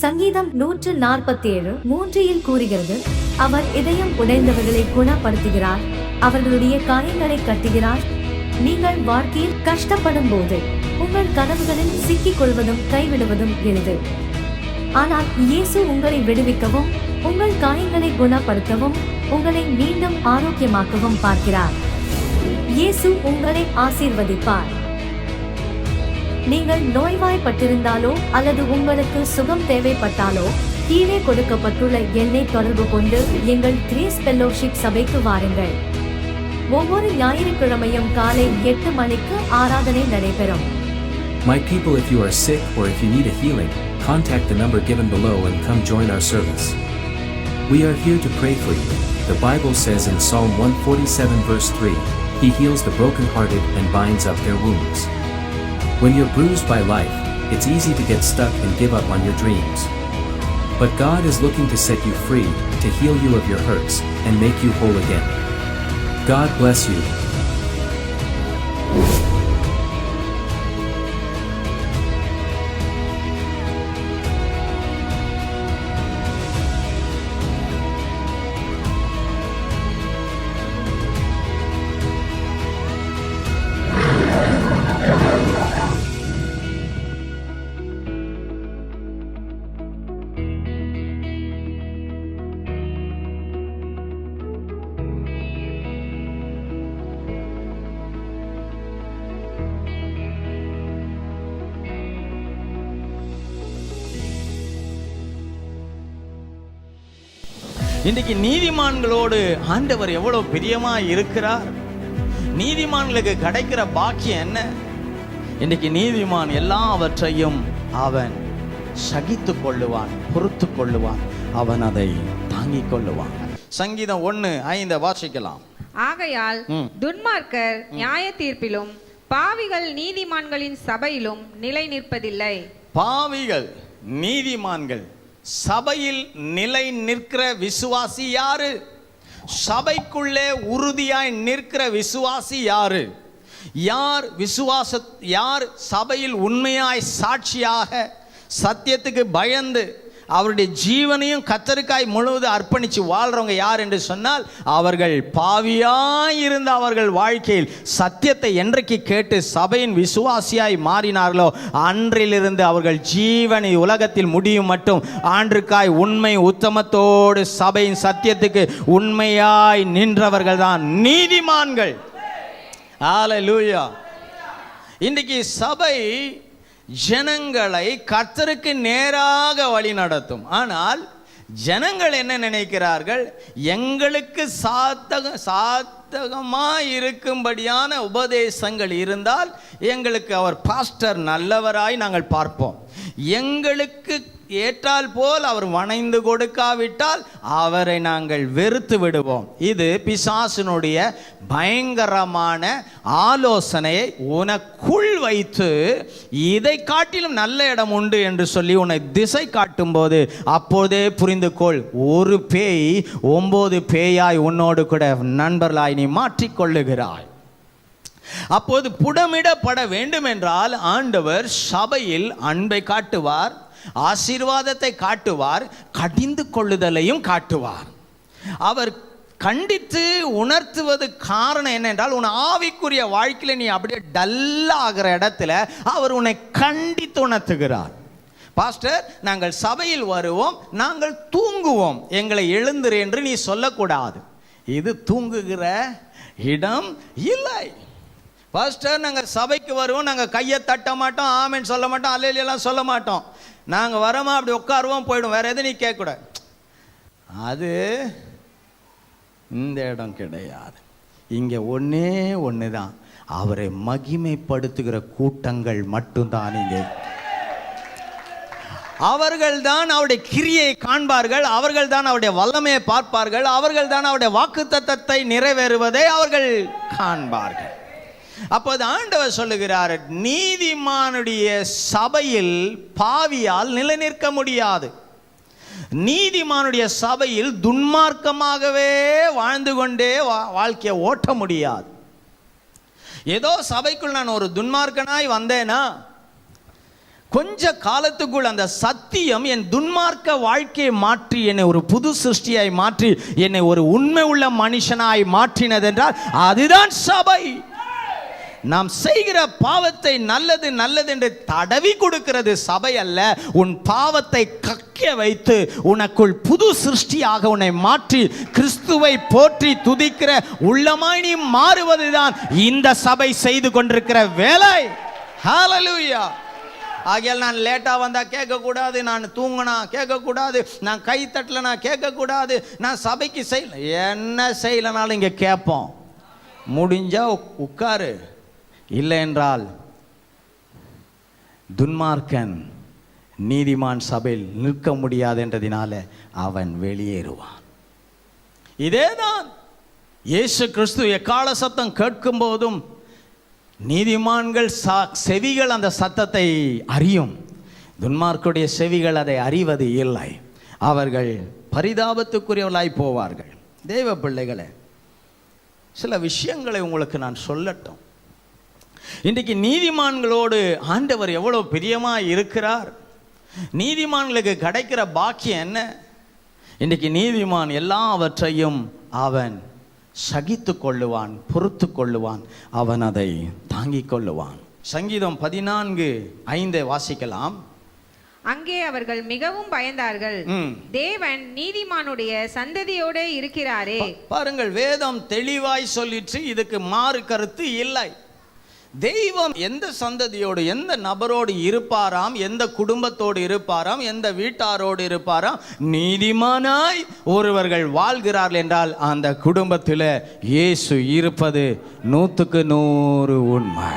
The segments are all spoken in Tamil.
சங்கீதம் 147:3 கூறுகிறது, அவர் இதயம் உடைந்தவர்களை குணப்படுத்துகிறார், அவர்களுடைய காயங்களை கட்டுகிறார். நீங்கள் வாழ்க்கையில் கஷ்டப்படும் போது உங்கள் கனவுகளில் சிக்கிக் கொள்வதும் கைவிடுவதும் எளிது. ஆனால் இயேசு உங்களை விடுவிக்கவும், உங்கள் காயங்களை குணப்படுத்தவும், உங்களை மீண்டும் ஆரோக்கியமாக்கவும் பார்க்கிறார். இயேசு உங்களை ஆசீர்வதிப்பார். நீங்கள் நோய்வாய்ப்பட்டிருந்தாலோ அல்லது உங்களுக்கு சுகம் தேவைப்பட்டாலோ கீழே கொடுக்கப்பட்டுள்ள எண்ணை தொடர்பு கொண்டு எங்கள் கிரேஸ் ஃபெல்லோஷிப் சபைக்கு வாருங்கள். ஒவ்வொரு ஞாயிற்றுக்கிழமையும் காலை 8 மணிக்கு ஆராதனை நடைபெறும். My people, if you are sick or if you need a healing, contact the number given below and come join our service. We are here to pray for you. The Bible says in Psalm 147 verse 3, He heals the brokenhearted and binds up their wounds. When you're bruised by life, it's easy to get stuck and give up on your dreams. But God is looking to set you free, to heal you of your hurts, and make you whole again. God bless you. இன்றைக்கு நீதிமான்களோடு ஆண்டவர் எவ்வளவு பிரியமா இருக்கிறார். நீதிமான்களுக்கு கிடைக்கிற பாக்கியம் என்ன? இன்றைக்கு நீதிமான் எல்லாவற்றையும் அவன் சகித்து கொள்ளுவான், பொறுத்து கொள்ளுவான், அவன் அதை தாங்கிக் கொள்ளுவான். சங்கீதம் 1:5 வாசிக்கலாம். ஆகையால் துன்மார்க்கர் நியாய தீர்ப்பிலும் பாவிகள் நீதிமான்களின் சபையிலும் நிலை நிற்பதில்லை. பாவிகள் நீதிமான்கள் சபையில் நிலை நிற்கிற விசுவாசி யாரு? சபைக்குள்ளே உறுதியாய் நிற்கிற விசுவாசி யாரு? யார் சபையில் உண்மையாய் சாட்சியாக சத்தியத்துக்கு பயந்து அவருடைய ஜீவனையும் கர்த்தருக்காய் முழுவதும் அர்ப்பணித்து வாழ்றவங்க யார் என்று சொன்னால், அவர்கள் பாவியாய் இருந்த அவர்கள் வாழ்க்கையில் சத்தியத்தை என்றைக்கு கேட்டு சபையின் விசுவாசியாய் மாறினார்களோ அன்றிலிருந்து அவர்கள் ஜீவனை உலகத்தில் முடியும் மட்டும் ஆண்டுக்காய் உண்மை உத்தமத்தோடு சபையின் சத்தியத்துக்கு உண்மையாய் நின்றவர்கள் தான் நீதிமான்கள். ஹல்லேலூயா. இன்றைக்கு சபை ஜனங்களை கர்த்தருக்கு நேராக வழி நடத்தும். ஆனால் ஜனங்கள் என்ன நினைக்கிறார்கள்? எங்களுக்கு சாதகமாக இருக்கும்படியான உபதேசங்கள் இருந்தால் எங்களுக்கு அவர் பாஸ்டர் நல்லவராய் நாங்கள் பார்ப்போம். எங்களுக்கு ஏற்றால் போல் அவர் வணைந்து கொடுக்காவிட்டால் அவரை நாங்கள் வெறுத்து விடுவோம். இது பிசாசினுடைய பயங்கரமான ஆலோசனையை உனக்குள் வைத்து இதை காட்டிலும் நல்ல இடம் உண்டு என்று சொல்லி உன்னை திசை காட்டும் போது அப்போதே புரிந்து கொள், ஒரு பேய் 9 பேயாய் உன்னோடு கூட நண்பர்களாய் நீ மாற்றிக்கொள்ளுகிறாய். அப்போது புடமிடப்பட வேண்டும் என்றால் ஆண்டவர் சபையில் அன்பை காட்டுவார், ஆசீர்வாதத்தை காட்டுவார், கடிந்து கொள்ளுதலையும் காட்டுவார். அவர் கண்டித்து உணர்த்துவது காரணம் என்னென்றால், உன் ஆவிக்குரிய வாழ்க்கையில் நீ அப்படியே டல்லாகிற இடத்துல அவர் உன்னை கண்டித்து உணர்த்துகிறார். பாஸ்டர், நாங்கள் சபையில் வருவோம், நாங்கள் தூங்குவோம், எங்களை எழுந்துரு என்று நீ சொல்லக்கூடாது. இது தூங்குகிற இடம் இல்லை. பாஸ்டர், நாங்கள் சபைக்கு வருவோம், நாங்கள் கையை தட்ட மாட்டோம், ஆமென் சொல்ல மாட்டோம், அல்லேலூயா சொல்ல மாட்டோம், நாங்கள் வரோமா அப்படி உட்காருவோம் போயிடும், வேற எதுவும் நீ கேட்கக்கூடாது. அது இந்த இடம் கிடையாது. இங்கே ஒன்று தான், அவரை மகிமைப்படுத்துகிற கூட்டங்கள் மட்டும்தான். இங்கே அவர்கள் தான் அவருடைய கிரியை காண்பார்கள், அவர்கள் தான் அவருடைய வல்லமையை பார்ப்பார்கள், அவர்கள் தான் அவருடைய வாக்குத்தத்தத்தை நிறைவேறுவதை அவர்கள் காண்பார்கள். அப்போது ஆண்டவர் சொல்லுகிறார், நீதிமானுடைய சபையில் பாவியால் நிலை நிற்க முடியாது. நீதிமானுடைய சபையில் துன்மார்க்கமாகவே வாழ்ந்து கொண்டே வாழ்க்கையை ஓட்ட முடியாது. ஏதோ சபைக்குள் நான் ஒரு துன்மார்க்கனாய் வந்தேனா, கொஞ்ச காலத்துக்குள் அந்த சத்தியம் என் துன்மார்க்க வாழ்க்கையை மாற்றி என்னை ஒரு புது சிருஷ்டியாய் மாற்றி என்னை ஒரு உண்மை உள்ள மனுஷனாய் மாற்றினது என்றால் அதுதான் சபை. நாம் செய்கிற பாவத்தை நல்லது நல்லது என்று தடவி கொடுக்கிறது சபை அல்ல. உன் பாவத்தை கக்க வைத்து உனக்குள் புது சிருஷ்டியாக உன்னை மாற்றி கிறிஸ்துவை போற்றி துதிக்கிற உள்ளமாய் நீ மாறுவதுதான் இந்த சபை செய்து கொண்டிருக்கிற வேலை. ஹல்லேலூயா. ஆகையால் நான் லேட்டாக வந்தால் கேட்கக்கூடாது, நான் தூங்கினா கேட்கக்கூடாது, நான் கை தட்டலைனா கேட்கக்கூடாது, நான் சபைக்கு செய்யல, என்ன செய்யலைனாலும் இங்கே கேட்போம். முடிஞ்சா உட்காரு, இல்லை என்றால் துன்மார்க்கன் நீதிமான் சபையில் நிற்க முடியாது என்றதினால அவன் வெளியேறுவான். இதேதான் இயேசு கிறிஸ்து எக்கால சத்தம் கேட்கும் போதும் நீதிமான்கள் செவிகள் அந்த சத்தத்தை அறியும், துன்மார்க்குடைய செவிகள் அதை அறிவது இல்லை. அவர்கள் பரிதாபத்துக்குரியவர்களாய் போவார்கள். தேவ பிள்ளைகளே, சில விஷயங்களை உங்களுக்கு நான் சொல்லட்டும். இன்றைக்கு நீதிமான்களோடு ஆண்டவர் எவ்வளவு பிரியமாக இருக்கிறார். நீதிமான்களுக்கு கிடைக்கிற பாக்கியம் என்ன? இன்றைக்கு நீதிமான் எல்லாவற்றையும் அவன் சகித்து கொள்ளுவான், பொறுத்து கொள்ளுவான், அவன் அதை தாங்கிக் கொள்ளுவான். சங்கீதம் 14:5 வாசிக்கலாம். அங்கே அவர்கள் மிகவும் பயந்தார்கள், தேவன் நீதிமானுடைய சந்ததியோடு இருக்கிறாரே. பாருங்கள், வேதம் தெளிவாய் சொல்லிற்று, இதுக்கு மாறு கருத்து இல்லை. தெய்வம் எந்த சந்ததியோடு எந்த நபரோடு இருப்பாராம், எந்த குடும்பத்தோடு இருப்பாராம், எந்த வீட்டாரோடு இருப்பாராம், நீதிமானாய் ஒருவர்கள் வாழ்கிறார்கள் என்றால் அந்த குடும்பத்தில் இயேசு இருப்பது 100% உண்மை.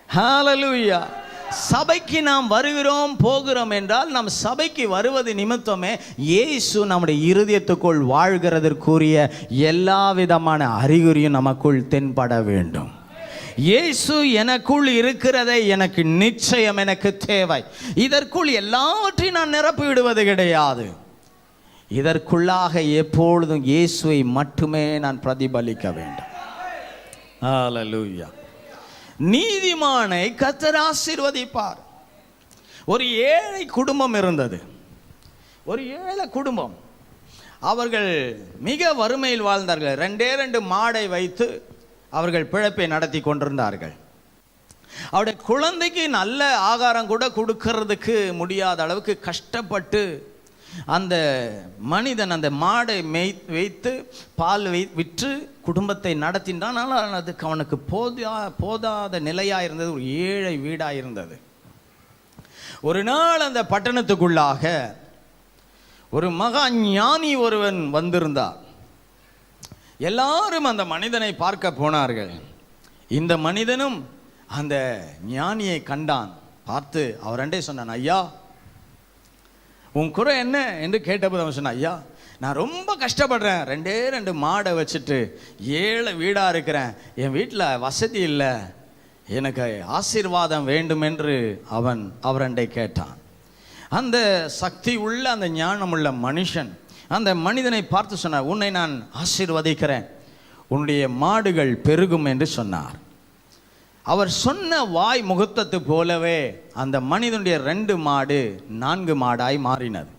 ஹல்லேலூயா. சபைக்கு நாம் வருகிறோம் போகிறோம் என்றால் நம் சபைக்கு வருவது நிமித்தமே இயேசு நம்முடைய இருதயத்துக்குள் வாழ்கிறதற்குரிய எல்லா விதமான அறிகுறியும் நமக்குள் தென்பட வேண்டும். இயேசு எனக்குள் இருக்கிறதை எனக்கு நிச்சயம் எனக்கு தேவை. இதற்குள் எல்லாவற்றையும் நான் நிரப்பி விடுவது கிடையாது. இதற்குள்ளாக எப்பொழுதும் இயேசுவை மட்டுமே நான் பிரதிபலிக்க வேண்டும். ஹல்லேலூயா. நீதிமானை கர்த்தர் ஆசீர்வதிப்பார். ஒரு ஏழை குடும்பம் இருந்தது. ஒரு ஏழை குடும்பம். அவர்கள் மிக வறுமையில் வாழ்ந்தார்கள். 2 மாடை வைத்து அவர்கள் பிழைப்பை நடத்தி கொண்டிருந்தார்கள். அவருடைய குழந்தைக்கு நல்ல ஆகாரம் கூட கொடுக்கறதுக்கு முடியாத அளவுக்கு கஷ்டப்பட்டு அந்த மனிதன் அந்த மாடை வைத்து பால் விற்று குடும்பத்தை நடத்தினான். ஆனால் அதுக்கு அவனுக்கு போதாத நிலையாக இருந்தது. ஒரு ஏழை வீடாக இருந்தது. ஒரு நாள் அந்த பட்டணத்துக்குள்ளாக ஒரு மகா ஞானி ஒருவன் வந்திருந்தார். எல்லாரும் அந்த மனிதனை பார்க்க போனார்கள். இந்த மனிதனும் அந்த ஞானியை கண்டான். பார்த்து அவரண்டே சொன்னான், ஐயா உன் குறை என்ன என்று கேட்டபோது அவன் சொன்னான், ஐயா நான் ரொம்ப கஷ்டப்படுறேன், 2 மாடை வச்சுட்டு ஏழை வீடாக இருக்கிறேன், என் வீட்டில் வசதி இல்லை, எனக்கு ஆசீர்வாதம் வேண்டும் என்று அவன் அவரண்டை கேட்டான். அந்த சக்தி உள்ள அந்த ஞானமுள்ள மனுஷன் அந்த மனிதனை பார்த்து சொன்னார், உன்னை நான் ஆசீர்வதிக்கிறேன், உன்னுடைய மாடுகள் பெருகும் என்று சொன்னார். அவர் சொன்ன வாய் முகூர்த்தத்து போலவே அந்த மனிதனுடைய 2 மாடு 4 மாடாய் மாறினது.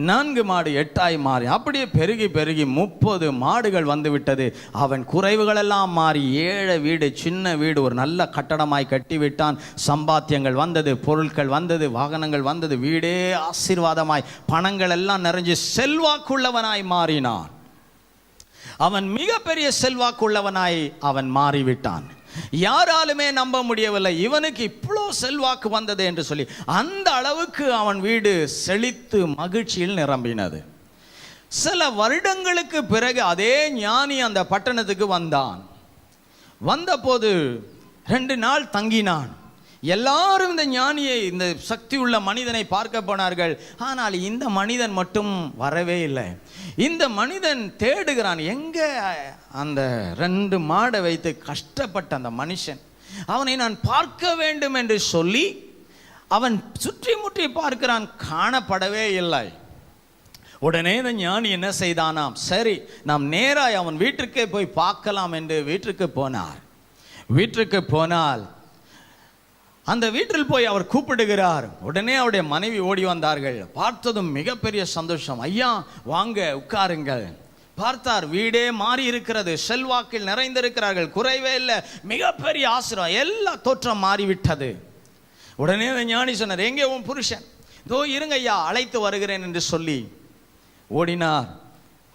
4 மாடு 8ஆய் மாறி அப்படியே பெருகி பெருகி 30 மாடுகள் வந்து விட்டது. அவன் குறைவுகளெல்லாம் மாறி ஏழை வீடு, சின்ன வீடு, ஒரு நல்ல கட்டடமாய் கட்டிவிட்டான். சம்பாத்தியங்கள் வந்தது, பொருட்கள் வந்தது, வாகனங்கள் வந்தது, வீடே ஆசீர்வாதமாய் பணங்கள் எல்லாம் நிறைஞ்சு செல்வாக்குள்ளவனாய் மாறினான். அவன் மிகப்பெரிய செல்வாக்குள்ளவனாய் அவன் மாறிவிட்டான். யாராலுமே நம்ப முடியவில்லை, இவனுக்கு இவ்வளோ செல்வாக்கு வந்தது என்று சொல்லி. அந்த அளவுக்கு அவன் வீடு செழித்து மகிழ்ச்சியில் நிரம்பினது. சில வருடங்களுக்கு பிறகு அதே ஞானி அந்த பட்டணத்துக்கு வந்தான். வந்தபோது 2 நாள் தங்கினான். எல்லாரும் இந்த ஞானியை, இந்த சக்தி உள்ள மனிதனை பார்க்க போனார்கள். ஆனால் இந்த மனிதன் மட்டும் வரவே இல்லை. இந்த மனிதன் தேடுகிறான், எங்க அந்த 2 மாடை வைத்து கஷ்டப்பட்ட அந்த மனுஷன், அவனை நான் பார்க்க வேண்டும் என்று சொல்லி அவன் சுற்றி முற்றி பார்க்கிறான், காணப்படவே இல்லை. உடனே இந்த ஞானி என்ன செய்தானாம், சரி நாம் நேராய் அவன் வீட்டிற்கே போய் பார்க்கலாம் என்று வீட்டிற்கு போனார். வீட்டிற்கு போனால் அந்த வீட்டில் போய் அவர் கூப்பிடுகிறார். உடனே அவருடைய மனைவி ஓடி வந்தார்கள். பார்த்ததும் மிகப்பெரிய சந்தோஷம். ஐயா வாங்க உட்காருங்கள். பார்த்தார், வீடே மாறி இருக்கிறது, செல்வாக்கில் நிறைந்திருக்கிறார்கள், குறைவே இல்லை, மிகப்பெரிய ஆசீர்வாதம், எல்லா தோற்றம் மாறிவிட்டது. உடனே ஞானி சொன்னார், எங்கே உன் புருஷன்? இதோ இருங்க ஐயா, அழைத்து வருகிறேன் என்று சொல்லி ஓடினார்.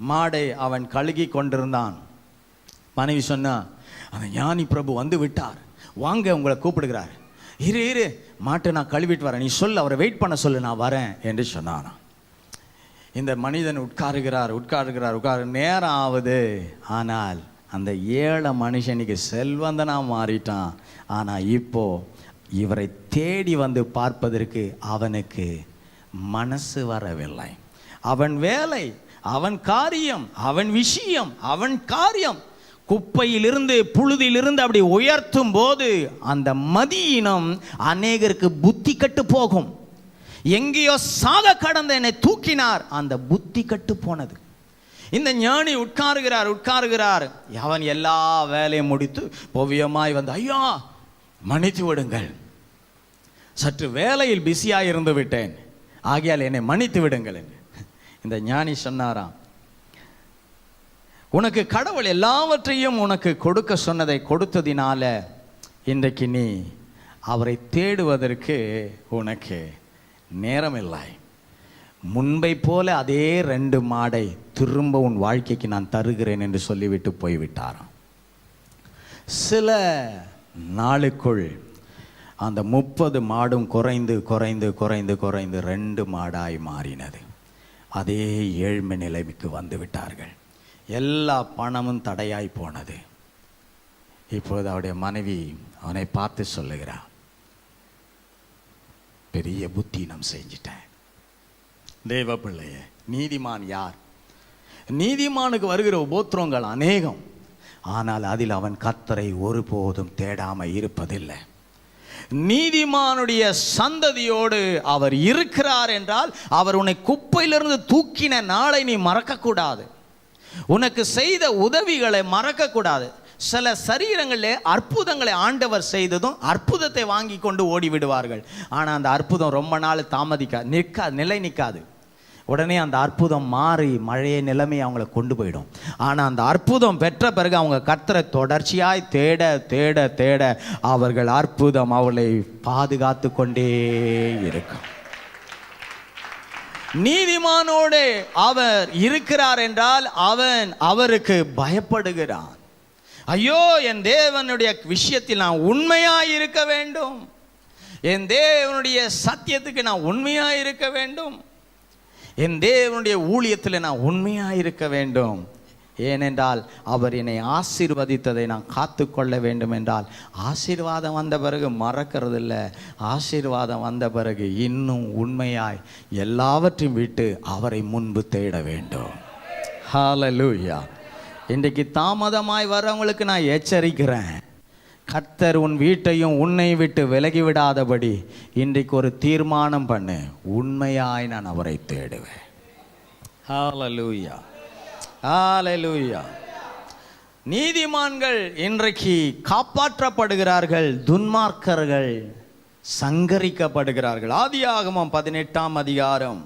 மாடை அவன் கழுகி கொண்டிருந்தான். மனைவி சொன்னா, அந்த ஞானி பிரபு வந்து விட்டார், வாங்க உங்களை கூப்பிடுகிறார். இரு மாட்டை நான் கழுவிட்டு வரேன், நீ சொல்லு, அவரை வெயிட் பண்ண சொல்லு, நான் வரேன் என்று சொன்னான். இந்த மனிதன் உட்காருகிறார். நேரம் ஆகுது. ஆனால் அந்த ஏழை மனுஷனுக்கு செல்வந்தனா மாறிட்டான். ஆனால் இப்போ இவரை தேடி வந்து பார்ப்பதற்கு அவனுக்கு மனசு வரவில்லை. அவன் வேலை, அவன் காரியம், அவன் விஷயம், அவன் காரியம் குப்பையிலிருந்து புழுதியிலிருந்து அப்படி உயர்த்தும் போது அந்த மதியினம் அநேகருக்கு புத்தி கட்டு போகும். எங்கேயோ சாக கடந்த என்னை தூக்கினார், அந்த புத்தி கட்டு போனது. இந்த ஞானி உட்காருகிறார். அவன் எல்லா வேலையும் முடித்து பவ்யமாய் வந்து, ஐயா மன்னித்து விடுங்கள், சற்று வேலையில் பிஸியாக இருந்து விட்டேன், ஆகையால் என்னை மன்னித்து விடுங்கள். இந்த ஞானி சொன்னாராம், உனக்கு கடவுள் எல்லாவற்றையும் உனக்கு கொடுக்க சொன்னதை கொடுத்ததினால இன்றைக்கு நீ அவரை தேடுவதற்கு உனக்கு நேரமில்லை. முன்பை போல அதே 2 மாடை திரும்ப உன் வாழ்க்கைக்கு நான் தருகிறேன் என்று சொல்லிவிட்டு போய்விட்டாராம். சில நாளுக்குள் அந்த 30 மாடும் குறைந்து 2 மாடாய் மாறினது. அதே ஏழ்மை நிலைமைக்கு வந்து விட்டார்கள். எல்லா பணமும் தடையாய் போனது. இப்போது அவருடைய மனைவி அவனை பார்த்து சொல்லுகிறார், பெரிய புத்தீனம் செஞ்சிட்டேன். தேவ பிள்ளையே, நீதிமான் யார்? நீதிமானுக்கு வருகிற உபோத்திரங்கள் அநேகம், ஆனால் அதில் அவன் கர்த்தரை ஒருபோதும் தேடாம இருப்பதில்லை. நீதிமானுடைய சந்ததியோடு அவர் இருக்கிறார் என்றால் அவர் உன்னை குப்பையிலிருந்து தூக்கின நாளை நீ மறக்கக்கூடாது. உனக்கு செய்த உதவிகளை மறக்கக்கூடாது. சில சரீரங்களிலே அற்புதங்களை ஆண்டவர் செய்ததும் அற்புதத்தை வாங்கி கொண்டு ஓடி விடுவார்கள். ஆனால் அந்த அற்புதம் ரொம்ப நாள் நிலை நிற்காது. உடனே அந்த அற்புதம் மாறி மழைய நிலைமையை அவங்கள கொண்டு போயிடும். ஆனால் அந்த அற்புதம் பெற்ற பிறகு அவங்க கர்த்தரை தொடர்ச்சியாய் தேட தேட தேட அவர்கள் அற்புதம் அவளை பாதுகாத்து கொண்டே இருக்கும். நீதிமானோடு அவர் இருக்கிறார் என்றால் அவன் அவருக்கு பயப்படுகிறான். ஐயோ, என் தேவனுடைய விஷயத்தில் நான் உண்மையாய் இருக்க வேண்டும், என் தேவனுடைய சத்தியத்துக்கு நான் உண்மையாய் இருக்க வேண்டும், என் தேவனுடைய ஊழியத்தில் நான் உண்மையாய் இருக்க வேண்டும். ஏனென்றால் அவர் என்னை ஆசீர்வதித்ததை நான் காத்து கொள்ள வேண்டும் என்றால் ஆசீர்வாதம் வந்த பிறகு மறக்கிறது இல்லை. ஆசீர்வாதம் வந்த பிறகு இன்னும் உண்மையாய் எல்லாவற்றையும் விட்டு அவரை முன்பு தேட வேண்டும். ஹல்லேலூயா. இன்றைக்கு தாமதமாய் வரவங்களுக்கு நான் எச்சரிக்கிறேன், கர்த்தர் உன் வீட்டையும் உன்னை விட்டு விலகி விடாதபடி இன்றைக்கு ஒரு தீர்மானம் பண்ணு, உண்மையாய் நான் அவரை தேடுவேன். ஹல்லேலூயா, ஹல்லேலூயா. நீதிமான்கள் இன்றைக்கு காப்பாற்றப்படுகிறார்கள், துன்மார்க்கர்கள் சங்கரிக்கப்படுகிறார்கள். ஆதியாகமம் 18ஆம் அதிகாரம்.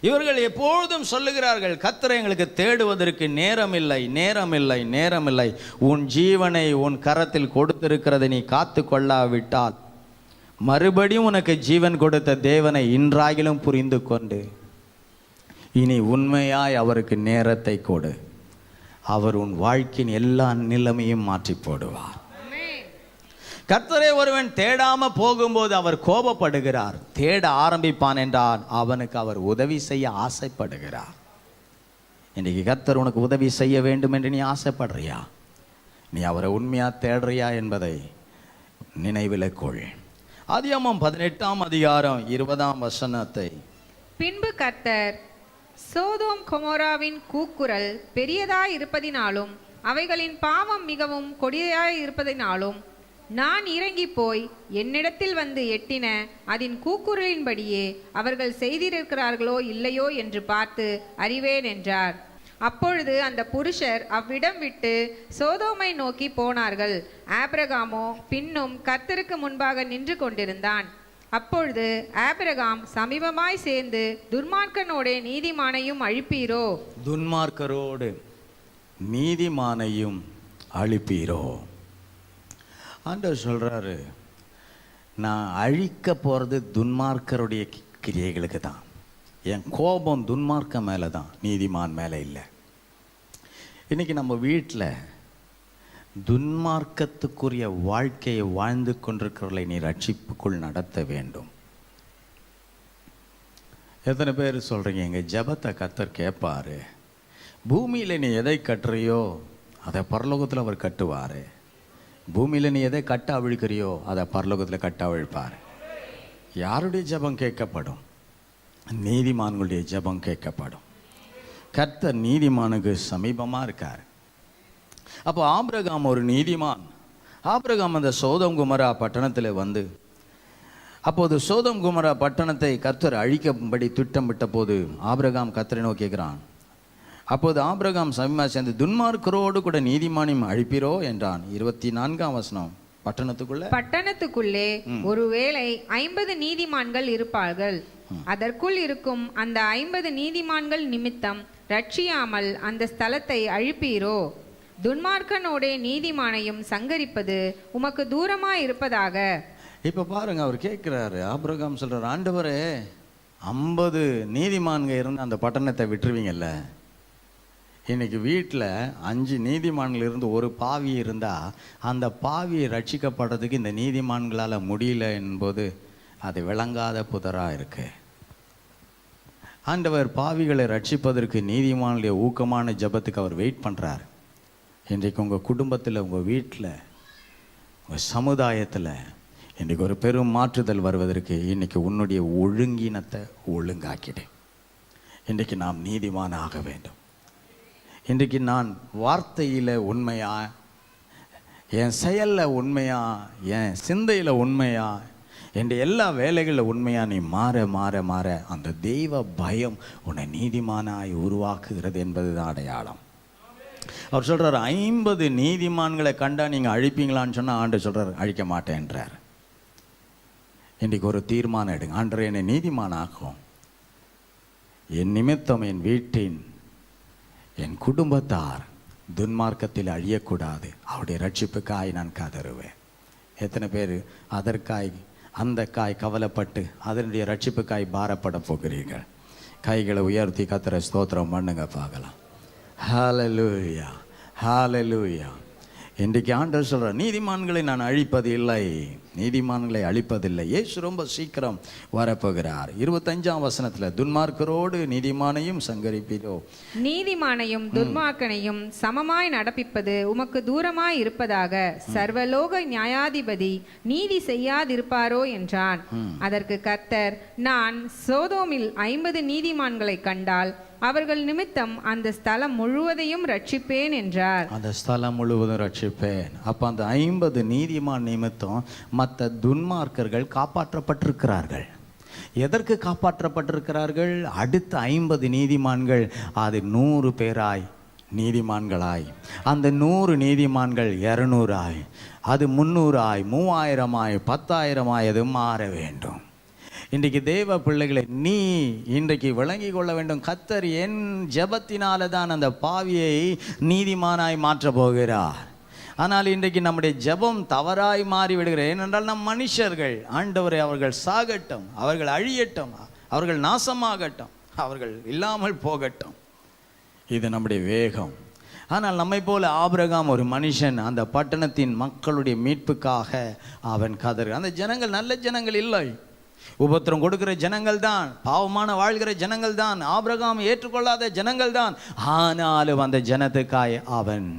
இவர்கள் எப்பொழுதும் சொல்லுகிறார்கள், கர்த்தரை எங்களுக்கு தேடுவதற்கு நேரமில்லை, நேரமில்லை, நேரமில்லை. உன் ஜீவனை உன் கரத்தில் கொடுத்திருக்கிறதை நீ காத்து கொள்ளாவிட்டால் மறுபடியும் உனக்கு ஜீவன் கொடுத்த தேவனை இன்றாகிலும் புரிந்து கொண்டு இனி உண்மையாய் அவருக்கு நேரத்தை கொடு. அவர் உன் வாழ்க்கையின் எல்லா நிலைமையும் மாற்றி போடுவார். கர்த்தரை ஒருவன் தேடாம போகும்போது அவர் கோபப்படுகிறார். தேட ஆரம்பிப்பான் என்றால் அவனுக்கு அவர் உதவி செய்ய ஆசைப்படுகிறார். இன்றைக்கு கர்த்தர் உனக்கு உதவி செய்ய வேண்டும் என்று நீ ஆசைப்படுறியா? நீ அவரை உண்மையா தேடுறியா என்பதை நினைவில் கொள். ஆதியாகமம் 18ஆம் அதிகாரம் 20ஆம் வசனத்தை. பின்பு கர்த்தர் சோதோம் கொமோராவின் கூக்குரல் பெரியதாய் இருப்பதினாலும் அவைகளின் பாவம் மிகவும் கொடியதாய் இருப்பதினாலும் நான் இறங்கி போய் என்னிடத்தில் வந்து எட்டின அதன் கூக்குரலின்படியே அவர்கள் செய்திருக்கிறார்களோ இல்லையோ என்று பார்த்து அறிவேன் என்றார். அப்பொழுது அந்த புருஷர் அவ்விடம் விட்டு சோதோமை நோக்கி போனார்கள். ஆபிரகாமோ பின்னும் கர்த்தருக்கு முன்பாக நின்று கொண்டிருந்தான். அப்பொழுது ஆபிரகாம் சமீபமாய் சேர்ந்து, துன்மார்க்கனோடே நீதிமானையும் அழிப்பீரோ? துன்மார்க்கரோடு நீதிமானையும் அழிப்பீரோ? ஆண்டவர் சொல்றாரு, நான் அழிக்க போறது துன்மார்க்கருடைய கிரியைகளுக்கு தான். என் கோபம் துன்மார்க்க மேலே தான், நீதிமான் மேலே இல்லை. இன்னைக்கு நம்ம வீட்டில் துன்மார்க்கத்துக்குரிய வாழ்க்கையை வாழ்ந்து கொண்டிருக்கிறவர்களை நீ ரட்சிப்புக்குள் நடத்த வேண்டும். எத்தனை பேர் சொல்கிறீங்க, எங்கள் ஜெபத்தை கர்த்தர் கேட்பாரு, பூமியில் நீ எதை கட்டுறியோ அதை பரலோகத்தில் அவர் கட்டுவார், பூமியில் நீ எதை கட்ட அவிழ்க்கிறியோ அதை பரலோகத்தில் கட்ட அவிழ்ப்பார். யாருடைய ஜெபம் கேட்கப்படும்? நீதிமான்களுடைய ஜெபம் கேட்கப்படும். கர்த்தர் நீதிமானுக்கு சமீபமாக இருக்கார். அப்போ ஆபிரகாம் ஒரு நீதிமான். ஆபிரகாம் அந்த சோதம் குமரா பட்டணத்தில் வந்து, அப்போது சோதம் குமரா பட்டணத்தை கர்த்தர் அழிக்கும்படி திட்டமிட்ட போது ஆபிரகாம் கர்த்தரை நோக்கி கேட்கிறான். அப்போது ஆபிரகாம் சமீபமாக சேர்ந்து, துன்மார்க்கரோடு கூட நீதிமானையும் அழிப்பீரோ என்றான். 24ஆம் வசனம். பட்டணத்துக்குள்ளே ஒருவேளை 50 நீதிமான்கள் இருப்பார்கள். அதற்குள் இருக்கும் அந்த 50 நீதிமான்கள் நிமித்தம் ரட்சியாமல் அந்த ஸ்தலத்தை அழிப்பீரோ? துன்மார்க்கனோடே நீதிமானையும் சங்கரிப்பது உமக்கு தூரமா இருப்பதாக. இப்ப பாருங்க, அவர் கேட்கிறாரு, ஆபிரகாம் சொல்றாரு, ஆண்டவரே 50 நீதிமான்கள் இருந்து அந்த பட்டணத்தை விட்டுருவீங்கல்ல? இன்னைக்கு வீட்டில் 5 நீதிமான்கள் இருந்து ஒரு பாவி இருந்தால் அந்த பாவியை ரட்சிக்கப்படுறதுக்கு இந்த நீதிமான்களால் முடியல என்பது அது விளங்காத புதராக இருக்கு. ஆண்டவர் பாவிகளை ரட்சிப்பதற்கு நீதிமானுடைய ஊக்கமான ஜெபத்துக்கு அவர் வெயிட் பண்ணுறார். இன்றைக்கு உங்கள் குடும்பத்தில், உங்கள் வீட்டில், உங்கள் சமுதாயத்தில் இன்றைக்கு ஒரு பெரும் மாற்றுதல் வருவதற்கு இன்றைக்கி உன்னுடைய ஒழுங்கினத்தை ஒழுங்காக்கிடு. இன்றைக்கு நாம் நீதிமான ஆக வேண்டும். இன்றைக்கு நான் வார்த்தையில் உண்மையா, என் செயலில் உண்மையா, என் சிந்தையில் உண்மையா, என் எல்லா வேலைகளில் உண்மையா நீ மாற மாற மாற அந்த தெய்வ பயம் உன்னை நீதிமானாய் உருவாக்குகிறது என்பது தான் அடையாளம். அவர் சொல்கிறார், 50 நீதிமான்களை கண்டா நீங்கள் அழிப்பீங்களான்னு சொன்னால் ஆண்டு சொல்கிறார், அழிக்க மாட்டேன்றார். இன்றைக்கு ஒரு தீர்மானம் எடுங்க. ஆண்டவர் என்னை நீதிமானாக்கும், என் நிமித்தம் என் வீட்டின், என் குடும்பத்தார் துன்மார்க்கத்தில் அழியக்கூடாது, அவருடைய ரட்சிப்புக்காய் நான் கதறுவேன். எத்தனை பேர் அதற்காய், அந்த காய் கவலைப்பட்டு அதனுடைய ரட்சிப்புக்காய் பாரப்பட போகிறீர்கள்? கைகளை உயர்த்தி கர்த்தரை ஸ்தோத்திரம் பண்ணுங்க பார்க்கலாம். ஹல்லேலூயா, ஹல்லேலூயா. இன்றைக்கு ஆண்டவர் சொல்கிறார், நீதிமான்களை நான் அழிப்பது இல்லை, நீதிமான்களை அழிப்பதில்லை. இயேசு ரொம்ப சீக்கிரம் வரப்போகிறார். 25ஆம் வசனத்தில், துன்மார்க்கரோடு நீதிமானையும் சங்கரிப்பீரோ? நீதிமானையும் துன்மார்க்கனையும் சமமாய் நடப்பிப்பது உமக்கு தூரமாய் இருப்பதாக சர்வலோக நியாயாதிபதி நீதி செய்யாதிருப்பாரோ என்றான். அதற்கு கர்த்தர், நான் சோதோமில் 50 நீதிமான்களை கண்டால் அவர்கள் நிமித்தம் அந்த ஸ்தலம் முழுவதையும் ரட்சிப்பேன் என்றார். அந்த ஸ்தலம் முழுவதும் ரட்சிப்பேன். அப்போ அந்த 50 நீதிமான் நிமித்தம் மற்ற துன்மார்க்கர்கள் காப்பாற்றப்பட்டிருக்கிறார்கள். எதற்கு காப்பாற்றப்பட்டிருக்கிறார்கள்? அடுத்த 50 நீதிமான்கள் அது 100 பேராய் நீதிமான்களாய், அந்த 100 நீதிமான்கள் 200 அது 300 3000 10,000 அது மாற வேண்டும். இன்றைக்கு தேவ பிள்ளைகளை நீ இன்றைக்கு விளங்கி கொள்ள வேண்டும். கர்த்தர் என் ஜெபத்தினால தான் அந்த பாவியை நீதிமானாய் மாற்ற போகிறார். ஆனால் இன்றைக்கு நம்முடைய ஜெபம் தவறாய் மாறிவிடுகிறது. ஏனென்றால் நம் மனுஷர்கள், ஆண்டவரை அவர்கள் சாகட்டும், அவர்கள் அழியட்டும், அவர்கள் நாசமாகட்டும், அவர்கள் இல்லாமல் போகட்டும், இது நம்முடைய வேகம். ஆனால் நம்மை போல ஆபிரகாம் ஒரு மனுஷன் அந்த பட்டணத்தின் மக்களுடைய மீட்புக்காக அவன் கதறு. அந்த ஜனங்கள் நல்ல ஜனங்கள் இல்லை, உபத்திரம் கொடுக்கிற ஜனங்கள் தான், பாவமான வாழ்கிற ஜனங்கள் தான், ஆபிரகாம் ஏற்றுக்கொள்ளாத ஜனங்கள் தான். ஆனாலும் அந்த ஜனத்துக்காய் அவன்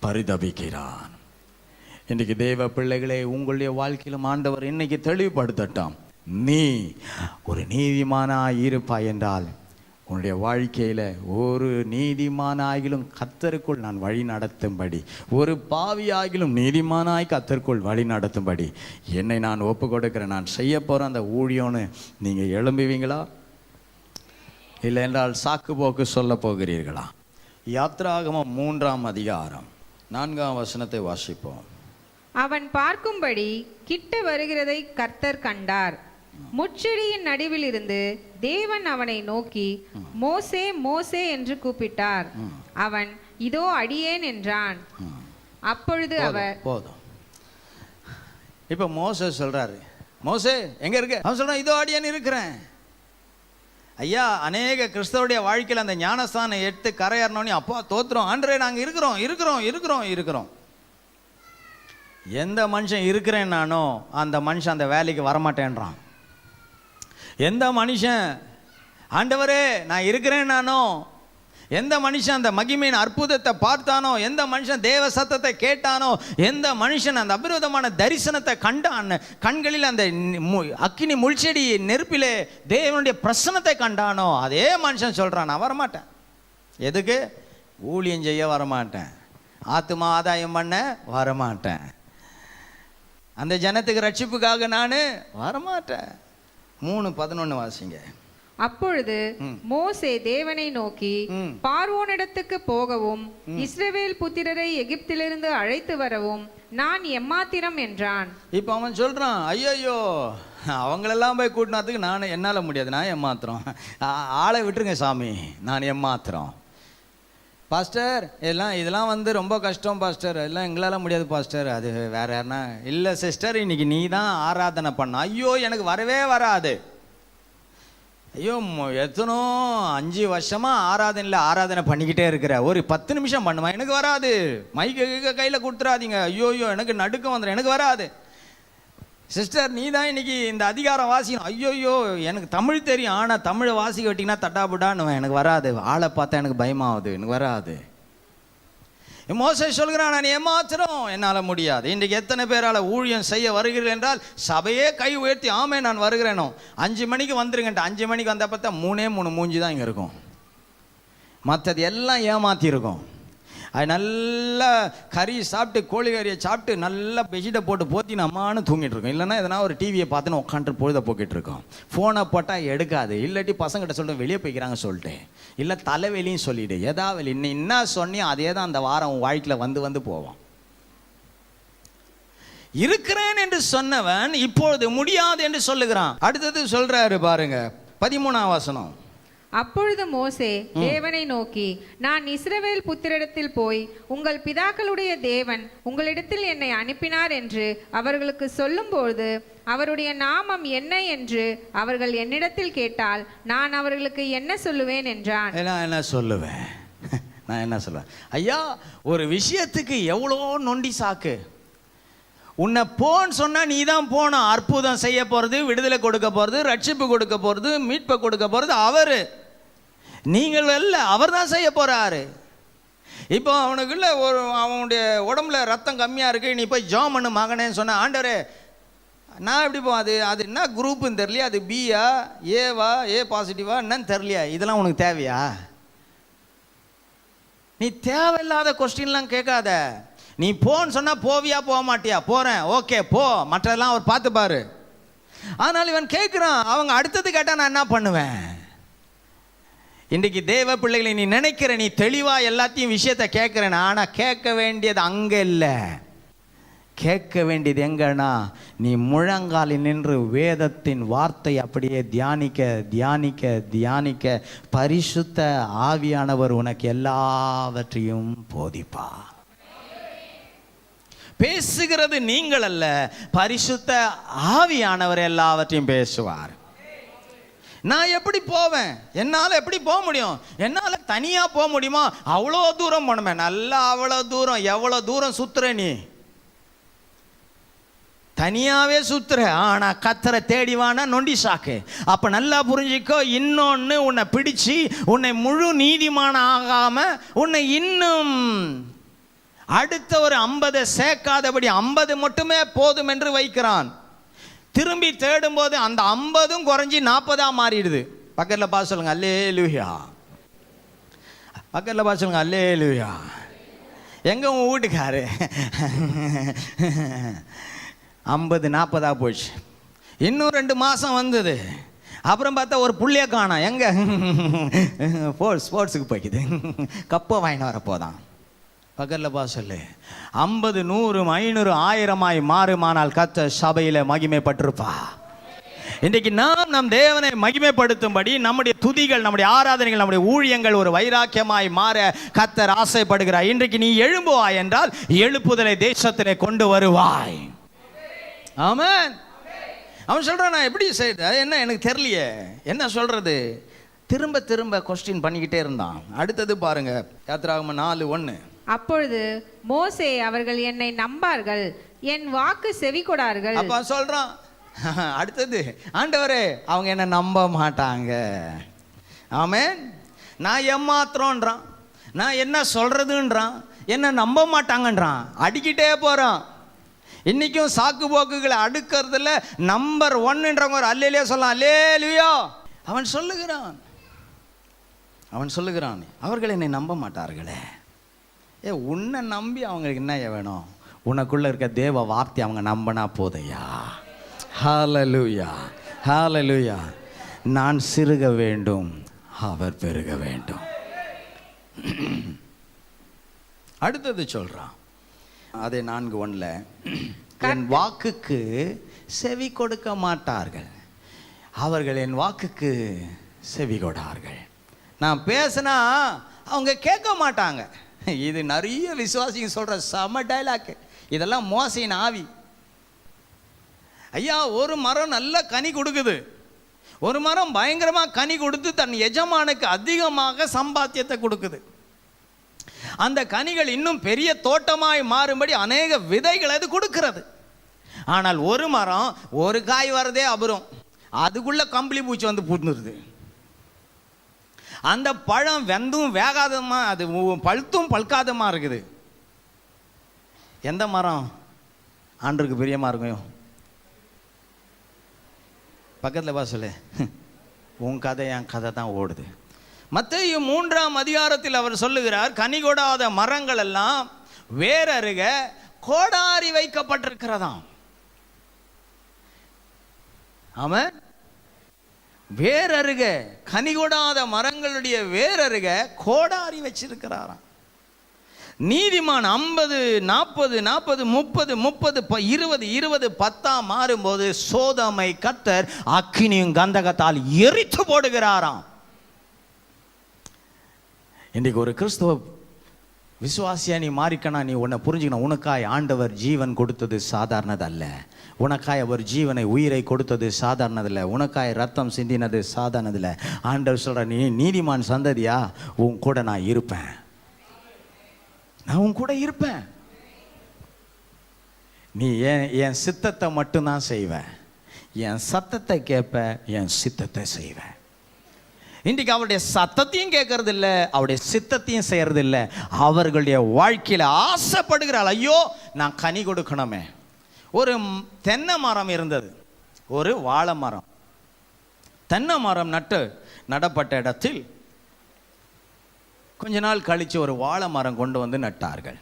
பரிதபிக்கிறான். இன்றைக்கு தேவ பிள்ளைகளே, உங்களுடைய வாழ்க்கையிலும் ஆண்டவர் இன்னைக்கு தெளிவுபடுத்தட்டும். நீ ஒரு நீதிமானாய் இருப்பாய் என்றால் உன்னுடைய வாழ்க்கையில் ஒரு நீதிமானாகிலும் கர்த்தருக்குள் நான் வழி நடத்தும்படி, ஒரு பாவியாகிலும் நீதிமானாய் கர்த்தருக்குள் வழி நடத்தும்படி என்னை நான் ஒப்பு கொடுக்கிறேன், நான் செய்ய போகிற அந்த ஊழியம்னு நீங்கள் எழும்புவீங்களா? இல்லை என்றால் சாக்கு போக்கு சொல்ல போகிறீர்களா? யாத்ராகமம் 3ஆம் அதிகாரம் 4ஆம் வசனத்தை வாசிப்போம். அவன் பார்க்கும்படி கிட்ட வருகிறதை கர்த்தர் கண்டார். முட்செடியின் நடுவில் இருந்து தேவன் அவனை நோக்கி, மோசே மோசே என்று கூப்பிட்டார். அவன், இதோ அடியேன் என்றான். அப்பொழுது அவர், போதும். இப்ப மோசே சொல்றாரு, மோசே எங்க இருக்க? அவன் சொல்றான், இதோ அடியேன் இருக்கிறேன். ஐயா, அநேக கிறிஸ்தவருடைய வாழ்க்கையில் அந்த ஞானஸ்தானம் எடுத்து கரையேறணும்னு, அப்பா தோத்துறோம் ஆண்டரே, நாங்கள் இருக்கிறோம் இருக்கிறோம் இருக்கிறோம் இருக்கிறோம். எந்த மனுஷன் இருக்கிறேன் நானோ அந்த மனுஷன் அந்த வேலைக்கு வரமாட்டேன்றான். எந்த மனுஷன் ஆண்டவரே நான் இருக்கிறேன் நானோ, எந்த மனுஷன் அந்த மகிமையின் அற்புதத்தை பார்த்தானோ, எந்த மனுஷன் தேவ சத்தத்தை கேட்டானோ, எந்த மனுஷன் அந்த அபிரோதமான தரிசனத்தை கண்டான், கண்களில் அந்த அக்கினி முள்செடி நெருப்பிலே தேவனுடைய பிரசன்னத்தை கண்டானோ, அதே மனுஷன் சொல்றான், நான் வரமாட்டேன். எதுக்கு? ஊழியம் செய்ய வரமாட்டேன், ஆத்துமா ஆதாயம் பண்ண வரமாட்டேன், அந்த ஜனத்துக்கு ரட்சிப்புக்காக நான் வரமாட்டேன். 3:11 வாசிங்க. அப்பொழுது மோசே தேவனை நோக்கி, பார்வோனிடத்துக்கு போகவும் இஸ்ரவேல் புத்திரரை எகிப்திலிருந்து அழைத்து வரவும் நான் எம்மாத்திரம் என்றான். இப்போ அவன் சொல்றான், ஐயோ அவங்களெல்லாம் போய் கூட்டினதுக்கு நான் என்னால முடியாது, நான் எம்மாத்திரம், ஆளை விட்டுருங்க சாமி, நான் எம்மாத்திரம். பாஸ்டர் இதெல்லாம் வந்து ரொம்ப கஷ்டம் பாஸ்டர், எல்லாம் எங்களால் முடியாது பாஸ்டர், அது வேற யாருன்னா. இல்லை சிஸ்டர், இன்னைக்கு நீ தான் ஆராதனை பண்ண. ஐயோ எனக்கு வரவே வராது. ஐயோ எத்தனோ 5 வருஷமா ஆராதனை பண்ணிக்கிட்டே இருக்கிற, ஒரு 10 நிமிஷம் பண்ணுமா, எனக்கு வராது. மைக்கு கையில் கொடுத்துடாதீங்க, ஐயோ எனக்கு நடுக்கம் வந்துடும், எனக்கு வராது. சிஸ்டர் நீ தான் இன்னைக்கு இந்த அதிகாரம் வாசிக்கணும். ஐயோயோ எனக்கு தமிழ் தெரியும், ஆனால் தமிழை வாசிக்க விட்டிங்கன்னா தட்டாபுட்டான்னு, எனக்கு வராது. ஆளை பார்த்தா எனக்கு பயமாகுது, எனக்கு வராது. மோசே சொல்கிறான், நான் ஏமாத்திரம், என்னால் முடியாது. இன்றைக்கு எத்தனை பேரால் ஊழியம் செய்ய வருகிறேன் என்றால் சபையே கை உயர்த்தி ஆமே நான் வருகிறேனோ, 5 மணிக்கு வந்துருங்கன்ட்டு 5 மணிக்கு வந்த பார்த்தா 3 மூஞ்சி தான் இங்கே இருக்கும், மற்றது எல்லாம் ஏமாற்றி இருக்கும். அது நல்லா கறி சாப்பிட்டு, கோழி கறியை சாப்பிட்டு நல்லா பெட்ஷீட்டை போட்டு போத்தி நம்மானு தூங்கிட்டு இருக்கோம். இல்லைன்னா எதனா ஒரு டிவியை பார்த்துன்னு உட்காந்துட்டு பொழுத போக்கிட்டு இருக்கோம். ஃபோனை போட்டால் எடுக்காது, இல்லாட்டி பசங்கிட்ட சொல்லிட்டு வெளியே போய்க்கிறாங்க சொல்லிட்டு, இல்லை தலைவலியும் சொல்லிவிடு, எதா வெளி என்ன சொன்னியோ அதே தான் அந்த வாரம் வாழ்க்கையில் வந்து போவோம். இருக்கிறேன் என்று சொன்னவன் இப்பொழுது முடியாது என்று சொல்லுகிறான். அடுத்தது சொல்றாரு பாருங்க, 13ஆம் வசனம். அப்பொழுது மோசே தேவனை நோக்கி, நான் இஸ்ரவேல் புத்திரிடத்தில் போய் உங்கள் பிதாக்களுடைய தேவன் உங்களிடத்தில் என்னை அனுப்பினார் என்று அவர்களுக்கு சொல்லும்போது அவருடைய நாமம் என்ன என்று அவர்கள் என்னிடத்தில் கேட்டால் நான் அவர்களுக்கு என்ன சொல்லுவேன் என்றான். என்ன சொல்லுவேன்? நான் என்ன சொல்லுவேன்? ஐயா, ஒரு விஷயத்துக்கு எவ்வளோ நொண்டி சாக்கு. உன்னை போன்னு சொன்னா நீ தான் போனோம். அற்புதம் செய்ய போறது, விடுதலை கொடுக்க போறது, ரட்சிப்பு கொடுக்க போறது, மீட்பை கொடுக்க போறது அவரு, நீங்கள் அல்ல, அவர் தான் செய்ய போறாரு. இப்போ அவனுக்குள்ள அவனுடைய உடம்புல ரத்தம் கம்மியா இருக்கு, நீ போய் ஜாம் பண்ணு மகனேன்னு சொன்ன, ஆண்டவரே நான் எப்படி போ, அது என்ன குரூப்புன்னு தெரியலையா, அது பியா ஏவா, ஏ பாசிட்டிவா என்னன்னு தெரியலையா, இதெல்லாம் உனக்கு தேவையா? நீ தேவையில்லாத கொஸ்டின்லாம் கேட்காத. நீ போன்னு சொன்னா போவியா போக மாட்டியா? போறேன், ஓகே போ, மற்றதெல்லாம் அவர் பார்த்துப்பாரு. ஆனால் இவன் கேட்குறான், அவங்க அடுத்தது கேட்டா நான் என்ன பண்ணுவேன்? இன்றைக்கு தேவ பிள்ளைகளை நீ நினைக்கிற, நீ தெளிவா எல்லாத்தையும் விஷயத்தை கேட்கிறேன், ஆனா கேட்க வேண்டியது அங்க இல்லை. கேட்க வேண்டியது எங்கன்னா, நீ முழங்காலில் நின்று வேதத்தின் வார்த்தை அப்படியே தியானிக்க தியானிக்க தியானிக்க பரிசுத்த ஆவியானவர் உனக்கு எல்லாவற்றையும் போதிப்பா. பேசுகிறது நீங்கள் அல்ல, பரிசுத்த ஆவியானவர் எல்லாவற்றையும் பேசுவார். நான் எப்படி போவேன்? என்னால் எப்படி போக முடியும்? என்னால் தனியாக போக முடியுமா? அவ்வளோ தூரம் போனமே, நல்லா அவ்வளோ தூரம். எவ்வளோ தூரம் சுத்துற நீ? தனியாகவே சுத்துற, ஆனால் கத்தரை தேடிவானா நொண்டி சாக்கு. அப்போ நல்லா புரிஞ்சிக்கோ, இன்னொன்று உன்னை பிடிச்சி உன்னை முழு நீதிமான ஆகாமல் உன்னை இன்னும் அடுத்த ஒரு 50 சேர்க்காதபடி 50 மட்டுமே போதும் என்று வைக்கிறான். திரும்பி தேடும் போது அந்த 50 குறைஞ்சி 40 மாறிடுது. பக்கத்தில் பார்த்து சொல்லுங்க அல்லேலூயா. பக்கத்தில் பார்த்து சொல்லுங்க அல்லேலூயா. எங்க உன் வீட்டுக்காரு 50 40 போச்சு. இன்னும் 2 மாதம் வந்தது. அப்புறம் பார்த்தா ஒரு புள்ளைய காணோம். எங்கே? ஸ்போர்ட்ஸுக்கு போய்க்குது, கப்பை வாங்கிட்டு வரப்போதான். பகல்ல பா சொல்லு, 50 100 500 1000 மாறுமானால் கர்த்தர் சபையில மகிமைப்பட்டிருப்பா. இன்றைக்கு நாம் நம் தேவனை மகிமைப்படுத்தும்படி நம்முடைய துதிகள், நம்முடைய ஆராதனைகள், நம்முடைய ஊழியங்கள் ஒரு வைராக்கியமாய் மாற கர்த்தர் ஆசைப்படுகிறார். இன்றைக்கு நீ எழும்புவாய் என்றால் எழுப்புதலை தேசத்திலே கொண்டு வருவாய். ஆமென். அவன் சொல்றான், நான் எப்படி செய்த என்ன எனக்கு தெரியலையே, என்ன சொல்றது? திரும்ப திரும்ப கொஸ்டின் பண்ணிக்கிட்டே இருந்தான். அடுத்தது பாருங்க, யாத்திராகமம் 4:1. அப்பொழுது மோசே, அவர்கள் என்னை நம்பார்கள், என் வாக்கு செவி கொடார்கள். அப்ப சொல்றான், அடுத்தது, ஆண்டவரே அவங்க என்ன நம்ப மாட்டாங்க. ஆமென். நான் ஏமாத்துறோன்றான், நான் என்ன சொல்றதுன்றான், என்ன நம்ப மாட்டாங்கன்றான், அடிக்கிட்டே போறான். இன்னைக்கும் சாக்கு போக்குகளை அடுக்கிறதுல நம்பர் 1ன்றவங்க ஒரு அல்லேலியா சொல்லலாம். அல்லேலுயா. அவன் சொல்லுகிறான், அவர்கள் என்னை நம்ப மாட்டார்களே. உன்னை நம்பி அவங்களுக்கு என்ன வேணும்? உனக்குள்ள இருக்க தேவ வார்த்தை அவங்க நம்பினா போதையா. ஹல்லேலூயா, ஹல்லேலூயா. நான் சிறுக வேண்டும், அவர் பெருக வேண்டும். அடுத்தது சொல்றான், அதே 4:1, என் வாக்குக்கு செவி கொடுக்க மாட்டார்கள், அவர்கள் என் வாக்குக்கு செவி கொடார்கள். நான் பேசினா அவங்க கேட்க மாட்டாங்க. இது நிறைய விசுவாசிங்க சொல்ற சம டைலாக். இதெல்லாம் மோசையின் ஆவி. ஐயா, ஒரு மரம் நல்ல கனி கொடுக்குது, ஒரு மரம் பயங்கரமா கனி கொடுத்து தன் எஜமானுக்கு அதிகமாக சம்பாத்தியத்தை கொடுக்குது. அந்த கனிகள் இன்னும் பெரிய தோட்டமாய் மாறும்படி அநேக விதைகள் அது கொடுக்கிறது. ஆனால் ஒரு மரம் ஒரு காய் வரதே அபுறம், அதுக்குள்ள கம்பளி பூச்சி வந்து பூத்துருது. அந்த பழம் வெந்தும் வேகாதமா, அது பழுத்தும் பழுக்காதமா இருக்குது. எந்த மரம் ஆண்டருக்கு பிரியமா இருக்கும்? பக்கத்தில் பா சொல்லு, உன் கதை என் கதை தான் ஓடுது. மத்தேயு 3ஆம் அதிகாரத்தில் அவர் சொல்லுகிறார், கனி கொடாத மரங்கள் எல்லாம் வேரருக கோடாரி வைக்கப்பட்டிருக்கிறதாம். ஆமென். வேரருக, கனி கொடாத மரங்களுடைய வேரருக கோடாரி வச்சிருக்கிறாராம். நீதிமான் 50 40 40 30 30 20 20 10 மாறும்போது சோதமை கர்த்தர் அக்கினியும் கந்தகத்தால் எரித்து போடுகிறாராம். இன்றைக்கு ஒரு கிறிஸ்தவ விசுவாசியா நீ மாறிக்கனா, நீ உன்னை புரிஞ்சுக்கணும், உனக்காய் ஆண்டவர் ஜீவன் கொடுத்தது சாதாரணதல்ல. உனக்காய் அவர் ஜீவனை உயிரை கொடுத்தது சாதாரணதில்லை. உனக்காய் ரத்தம் சிந்தினது சாதாரணதில்லை. ஆண்டவர் சொல்ற, நீ நீதிமான் சந்ததியா, உன் கூட நான் இருப்பேன், நான் உன் கூட இருப்பேன். நீ என் சித்தத்தை மட்டும்தான் செய்வேன், என் சத்தத்தை கேட்ப, என் சித்தத்தை செய்வேன். இன்றைக்கு அவருடைய சத்தத்தையும் கேட்கறது இல்லை, அவருடைய சித்தத்தையும் செய்யறது இல்லை. அவர்களுடைய வாழ்க்கையில ஆசைப்படுகிறாள், ஐயோ நான் கனி கொடுக்கணுமே. ஒரு தென்னை மரம் இருந்தது, ஒரு வாழை மரம். தென்னை மரம் நடப்பட்ட இடத்தில் கொஞ்ச நாள் கழித்து ஒரு வாழை மரம் கொண்டு வந்து நட்டார்கள்.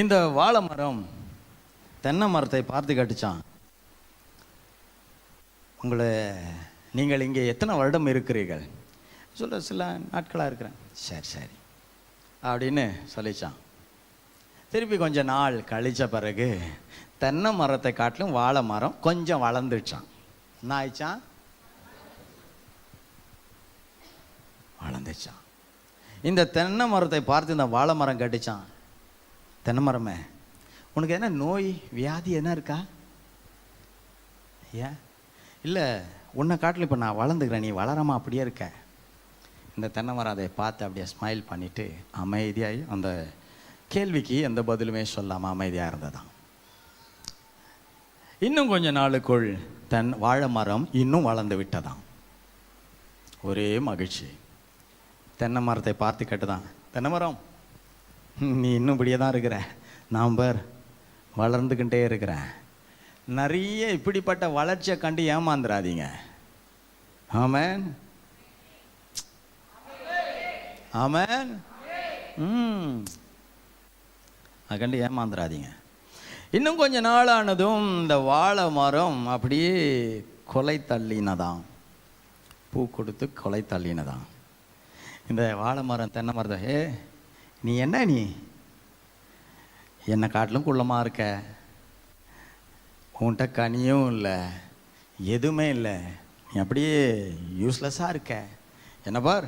இந்த வாழை மரம் தென்னை மரத்தை பார்த்து கட்டுச்சான், நீங்கள் இங்கே எத்தனை வருடம் இருக்கிறீர்கள்? சொல்ல, சில நாட்களாக இருக்கிறேன். சரி சரி அப்படின்னு சொல்லிச்சான். திருப்பி கொஞ்ச நாள் கழித்த பிறகு தென்னை மரத்தை காட்டிலும் வாழை மரம் கொஞ்சம் வளர்ந்துச்சான். என்ன ஆயிடுச்சான்? வளர்ந்துச்சான். இந்த தென்னை மரத்தை பார்த்து இந்த வாழை மரம் கட்டிச்சான், தென்னை மரமே உனக்கு என்ன நோய் வியாதி என்ன இருக்கா? ஏன் இல்லை, உன்னை காட்டிலும் இப்போ நான் வளர்ந்துக்கிறேன், நீ வளராமல் அப்படியே இருக்க. இந்த தென்னை மரம் அதை பார்த்து அப்படியே ஸ்மைல் பண்ணிவிட்டு அமைதியாகி அந்த கேள்விக்கு எந்த பதிலுமே சொல்லாமல் அமைதியாக இருந்ததாம். இன்னும் கொஞ்ச நாளுக்குள் வாழை மரம் இன்னும் வளர்ந்து விட்டதாம். ஒரே மகிழ்ச்சி. தென்னை மரத்தை பார்த்து கேட்டுதான், தென்னை மரம் நீ இன்னும் இப்படியே தான் இருக்கிற, நான் வளர்ந்துக்கிட்டே இருக்கிறேன். நிறைய இப்படிப்பட்ட வளர்ச்சியை கண்டு ஏமாந்துடாதீங்க. ஆமென், ஆமென். அதை கண்டு ஏமாந்துடாதீங்க. இன்னும் கொஞ்ச நாள் ஆனதும் இந்த வாழை மரம் அப்படியே கொலை தள்ளினதாம். பூ கொடுத்து கொலை தள்ளினதாம். இந்த வாழை மரம் தென்னை மரத்தை, நீ என்ன, நீ என்னை காட்டிலும் குள்ளமாக இருக்க, உன்கிட்ட கனியும் இல்லை, எதுவுமே இல்லை, நீ அப்படியே யூஸ்லெஸ்ஸாக இருக்க, என்ன பார்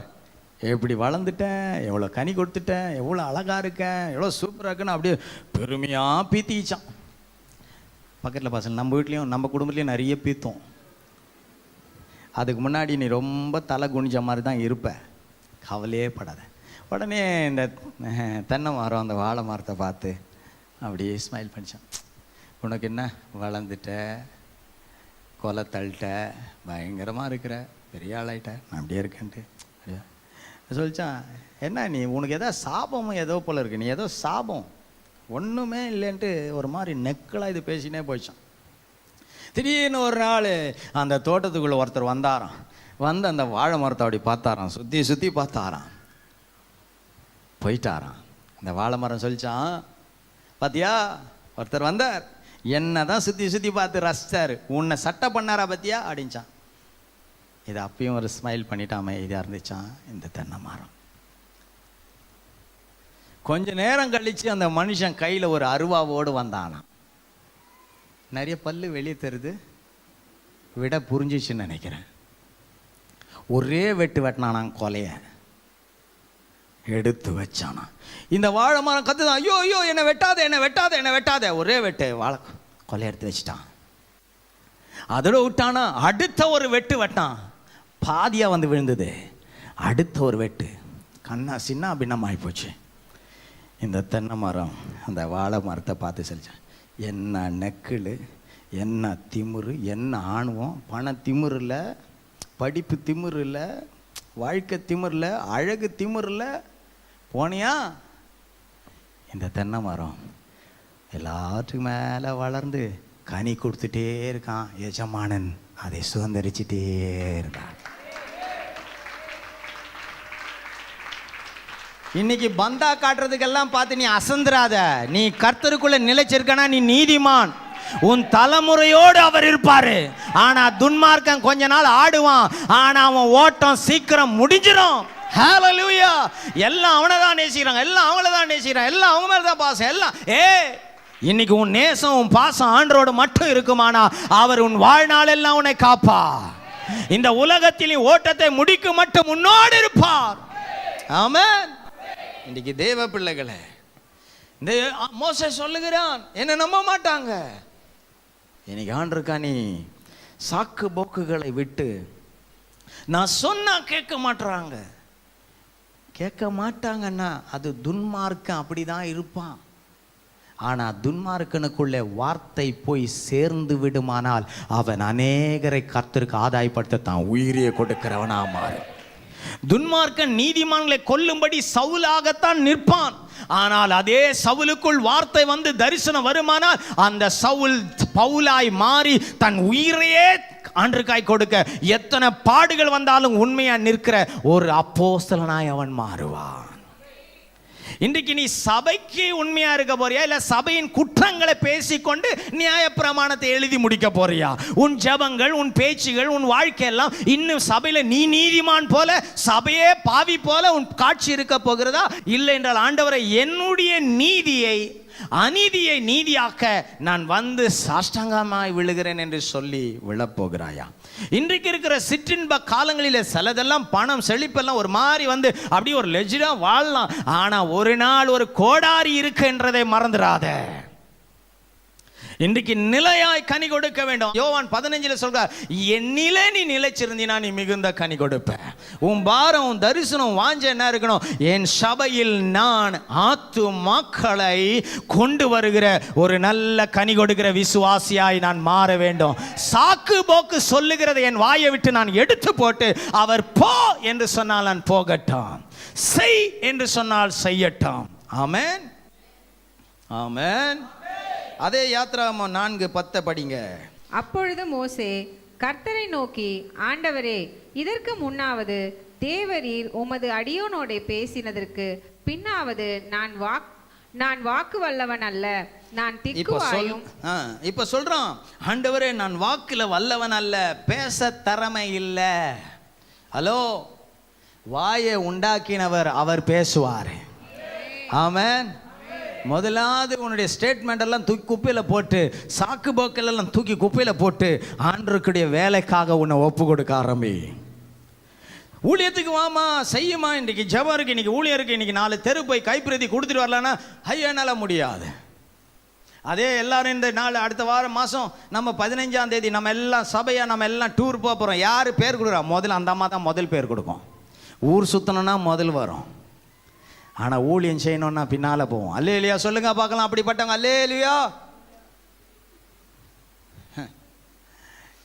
எப்படி வளர்ந்துட்டேன், எவ்வளோ கனி கொடுத்துட்டேன், எவ்வளோ அழகாக இருக்கேன், எவ்வளோ சூப்பராக இருக்குன்னு அப்படியே பெருமையாக பீத்திச்சான். பக்கத்தில் பசங்க நம்ம வீட்லேயும் நம்ம குடும்பத்துலேயும் நிறைய பீத்தோம். அதுக்கு முன்னாடி நீ ரொம்ப தலை குனிஞ்ச மாதிரி தான் இருப்ப, கவலையே படாத. உடனே இந்த தென்னை மரம் அந்த வாழை மரத்தை பார்த்து அப்படியே ஸ்மைல் பண்ணிச்சான். உனக்கு என்ன, வளர்ந்துட்ட, கொலை தள்ளிட்ட, பயங்கரமாக இருக்கிற, பெரிய ஆளாயிட்ட, நான் அப்படியே இருக்கேன்ட்டு அப்படியே சொல்லிச்சான். என்ன நீ, உனக்கு ஏதோ சாபமும் ஏதோ போல் இருக்கு, நீ ஏதோ சாபம் ஒன்றுமே இல்லைன்ட்டு ஒரு மாதிரி நெக்கலாக இது பேசினே போயிச்சான். திடீர்னு ஒரு நாள் அந்த தோட்டத்துக்குள்ளே ஒருத்தர் வந்தாராம். வந்து அந்த வாழை மரத்தை அப்படி பார்த்தாராம், சுற்றி சுற்றி பார்த்தாராம், போயிட்டாராம். அந்த வாழை மரம் சொல்லிச்சான், பார்த்தியா ஒருத்தர் வந்தார், என்ன தான் சுற்றி சுற்றி பார்த்து ரசித்தார், உன்னை சட்டை பண்ணாரா பார்த்தியா அப்படின்ச்சான். இது அப்பயும் ஒரு ஸ்மைல் பண்ணிட்டாமே, இதாக இருந்துச்சான் இந்த தென்னை மரம். கொஞ்ச நேரம் கழித்து அந்த மனுஷன் கையில் ஒரு அருவாவோடு வந்தானாம். நிறைய பல்லு வெளியே தருது, விட புரிஞ்சிச்சுன்னு நினைக்கிறேன். ஒரே வெட்டு வெட்டினானான், கொலைய எடுத்து வச்சானா. இந்த வாழை மரம் கத்துதான், ஐயோ ஐயோ என்னை வெட்டாத, என்னை வெட்டாத, என்னை வெட்டாத, ஒரே வெட்டு வாழை கொலையை எடுத்து வச்சுட்டான். அதோட விட்டானா, அடுத்த ஒரு வெட்டு வெட்டான், பாதியாக வந்து விழுந்தது. அடுத்த ஒரு வெட்டு கண்ணா சின்ன பின்னமாகி போச்சு. இந்த தென்னை மரம் அந்த வாழை மரத்தை பார்த்து சொல்லிச்சான், என்ன நெக்கில், என்ன திமிரு, என்ன ஆணுவம், பண திமிரு இல்லை, படிப்பு திமிரு இல்லை, வாழ்க்கை திமிரு இல்லை, அழகு திமிரு இல்லை, போனியா. இந்த தென்னை மரம் எல்லாத்துக்கும் மேலே வளர்ந்து கனி கொடுத்துட்டே இருக்கான். எஜமானன் அதை சுதந்திரிச்சிட்டே இருக்கான். இன்னைக்கு பந்தா காட்டுறதுக்கெல்லாம் பார்த்து நீ அசந்துராத. நீ கர்த்தருக்குள்ள நிலைச்சிருக்கனா நீ நீதிமான். உன் தலைமுறையோடு அவர் இருப்பாரு. ஆனா துன்மார்க்கன் கொஞ்ச நாள் ஆடுவான், ஆனா அவன் ஓட்டம் சீக்கிரம் முடிஞ்சிடும். ஹல்லேலூயா. எல்லாம் அவனை தான் நேசிக்கிறாங்க, எல்லாம் அவங்கள தான் நேசிக்கிறாங்க, எல்லாம் அவங்க மேல தான் பாசம், எல்லாம் இன்னைக்கு உன் நேசம் உன் பாசம் ஆண்டரோடு மட்டும் இருக்குமானா அவர் உன் வாழ்நாள் எல்லாம் உன்னை காப்பா. இந்த உலகத்தில் ஓட்டத்தை முடிக்க மட்டும் முன்னோடு இருப்பார். ஆமென். இன்னைக்கு தேவ பிள்ளைகளே, இந்த மோசே சொல்லுகிறான், என்ன நம்ப மாட்டாங்க. இன்னைக்கு ஆண்டிருக்கா, நீ சாக்கு போக்குகளை விட்டு நான் சொன்னா கேட்க மாட்டாங்க. கேட்க மாட்டாங்கன்னா அது துன்மார்க்கன் அப்படிதான் இருப்பான். ஆனா துன்மார்க்கனுக்குள்ளே வார்த்தை போய் சேர்ந்து விடுமானால் அவன் அநேகரை கர்த்தருக்கு ஆதாயப்படுத்த தான் உயிரியை கொடுக்கிறவனா மாறு. துன்மார்க்கன் நீதிமான்களை கொல்லும்படி சவுலாகத்தான் நிற்பான். ஆனால் அதே சவுலுக்குள் வார்த்தை வந்து தரிசனம் வருமானால் அந்த சவுல் பவுலாய் மாறி தன் உயிரையே ஆண்டவருக்காய் கொடுக்க எத்தனை பாடுகள் வந்தாலும் உண்மையா நிற்கிற ஒரு அப்போஸ்தலனாய் அவன் மாறுவான். இன்றைக்கு நீ சபைக்கு உண்மையா இருக்க போறியா, இல்ல சபையின் குற்றங்களை பேசிக்கொண்டு நியாயப்பிரமாணத்தை எழுதி முடிக்க போறியா? உன் ஜெபங்கள், உன் பேச்சுகள், உன் வாழ்க்கை எல்லாம் இன்னும் சபையில நீ நீதிமான் போல, சபையே பாவி போல உன் காட்சி இருக்க போகிறதா? இல்லை என்றால் ஆண்டவரை என்னுடைய நீதியை அநீதியை நீதியாக்க நான் வந்து சாஷ்டாங்கமாய் விழுகிறேன் என்று சொல்லி விழப்போகிறாயா? இன்றைக்கு இருக்கிற சிற்றின்ப காலங்களில் சிலதெல்லாம் பணம் செழிப்பெல்லாம் ஒரு மாதிரி வந்து அப்படியே ஒரு லெஜிடா வாழலாம். ஆனா ஒரு நாள் ஒரு கோடாரி இருக்குன்றதை மறந்துடாத. இன்றைக்கு நிலையாய் கனி கொடுக்க வேண்டும். யோவான் 15 சொல்றார், என்னிலே நீ நிலைச்சிருந்தினா நீ மிகுந்த கனி கொடுப்ப. உன் பாரம், உன் தரிசனம், வாஞ்ச என்ன இருக்கணும்? என் சபையில் நான் ஆத்துமாக்களை கொண்டு வருகிற ஒரு நல்ல கனி கொடுக்கிற விசுவாசியாய் நான் மாற வேண்டும். சாக்கு போக்கு சொல்லுகிறதை என் வாயை விட்டு நான் எடுத்து போட்டு, அவர் போ என்று சொன்னால் நான் போகட்டும், செய் என்று சொன்னால் செய்யட்டும். ஆமென், ஆமென். அதே யாத்ராகமம் 4:10 படிங்க. அப்பொழுது மோசே கர்த்தரை நோக்கி, ஆண்டவரே, இதற்கு முன்னாவது தேவரீர் உமது அடியோனோடே பேசினதற்கு பின்னாவது நான் வாக்கு வல்லவன் அல்ல. நான் இப்போ திக்குவாயும் இப்போ சொல்றான், ஆண்டவரே நான் வாக்குல வல்லவன் அல்ல, பேச திறமை இல்லை. ஹலோ, வாயை உண்டாக்கினவர் அவர் பேசுவார். ஆமென். முதலாவது உன்னுடைய ஸ்டேட்மெண்ட் எல்லாம் தூக்கி குப்பையில் போட்டு, சாக்கு போக்கல் எல்லாம் தூக்கி குப்பையில் போட்டு ஆண்டவருடைய வேலைக்காக உன்னை ஒப்பு கொடுக்க ஆரம்பி. ஊழியத்துக்கு வாமா, செய்யுமா, இன்னைக்கு ஜெபம் இருக்கு, இன்னைக்கு ஊழியம் இருக்கு, இன்னைக்கு 4 தெரு போய் கைப்பிரதி கொடுத்துட்டு வரலான்னா ஐயோ என்னால் முடியாது. அதே எல்லாரும் இந்த நாள் அடுத்த வாரம் மாதம் நம்ம 15ஆம் தேதி நம்ம எல்லாம் சபையாக நம்ம எல்லாம் டூர் போக போகிறோம். யார் பேர் கொடுக்குறா? முதல்ல அந்த அம்மா தான் முதல் பேர் கொடுக்கும். ஊர் சுற்றணுன்னா முதல் வரும், ஆனால் ஊழியம் செய்யணும்னா பின்னால் போவோம். அல்லேலூயா சொல்லுங்க பார்க்கலாம். அப்படிப்பட்டவங்க அல்லேலூயா.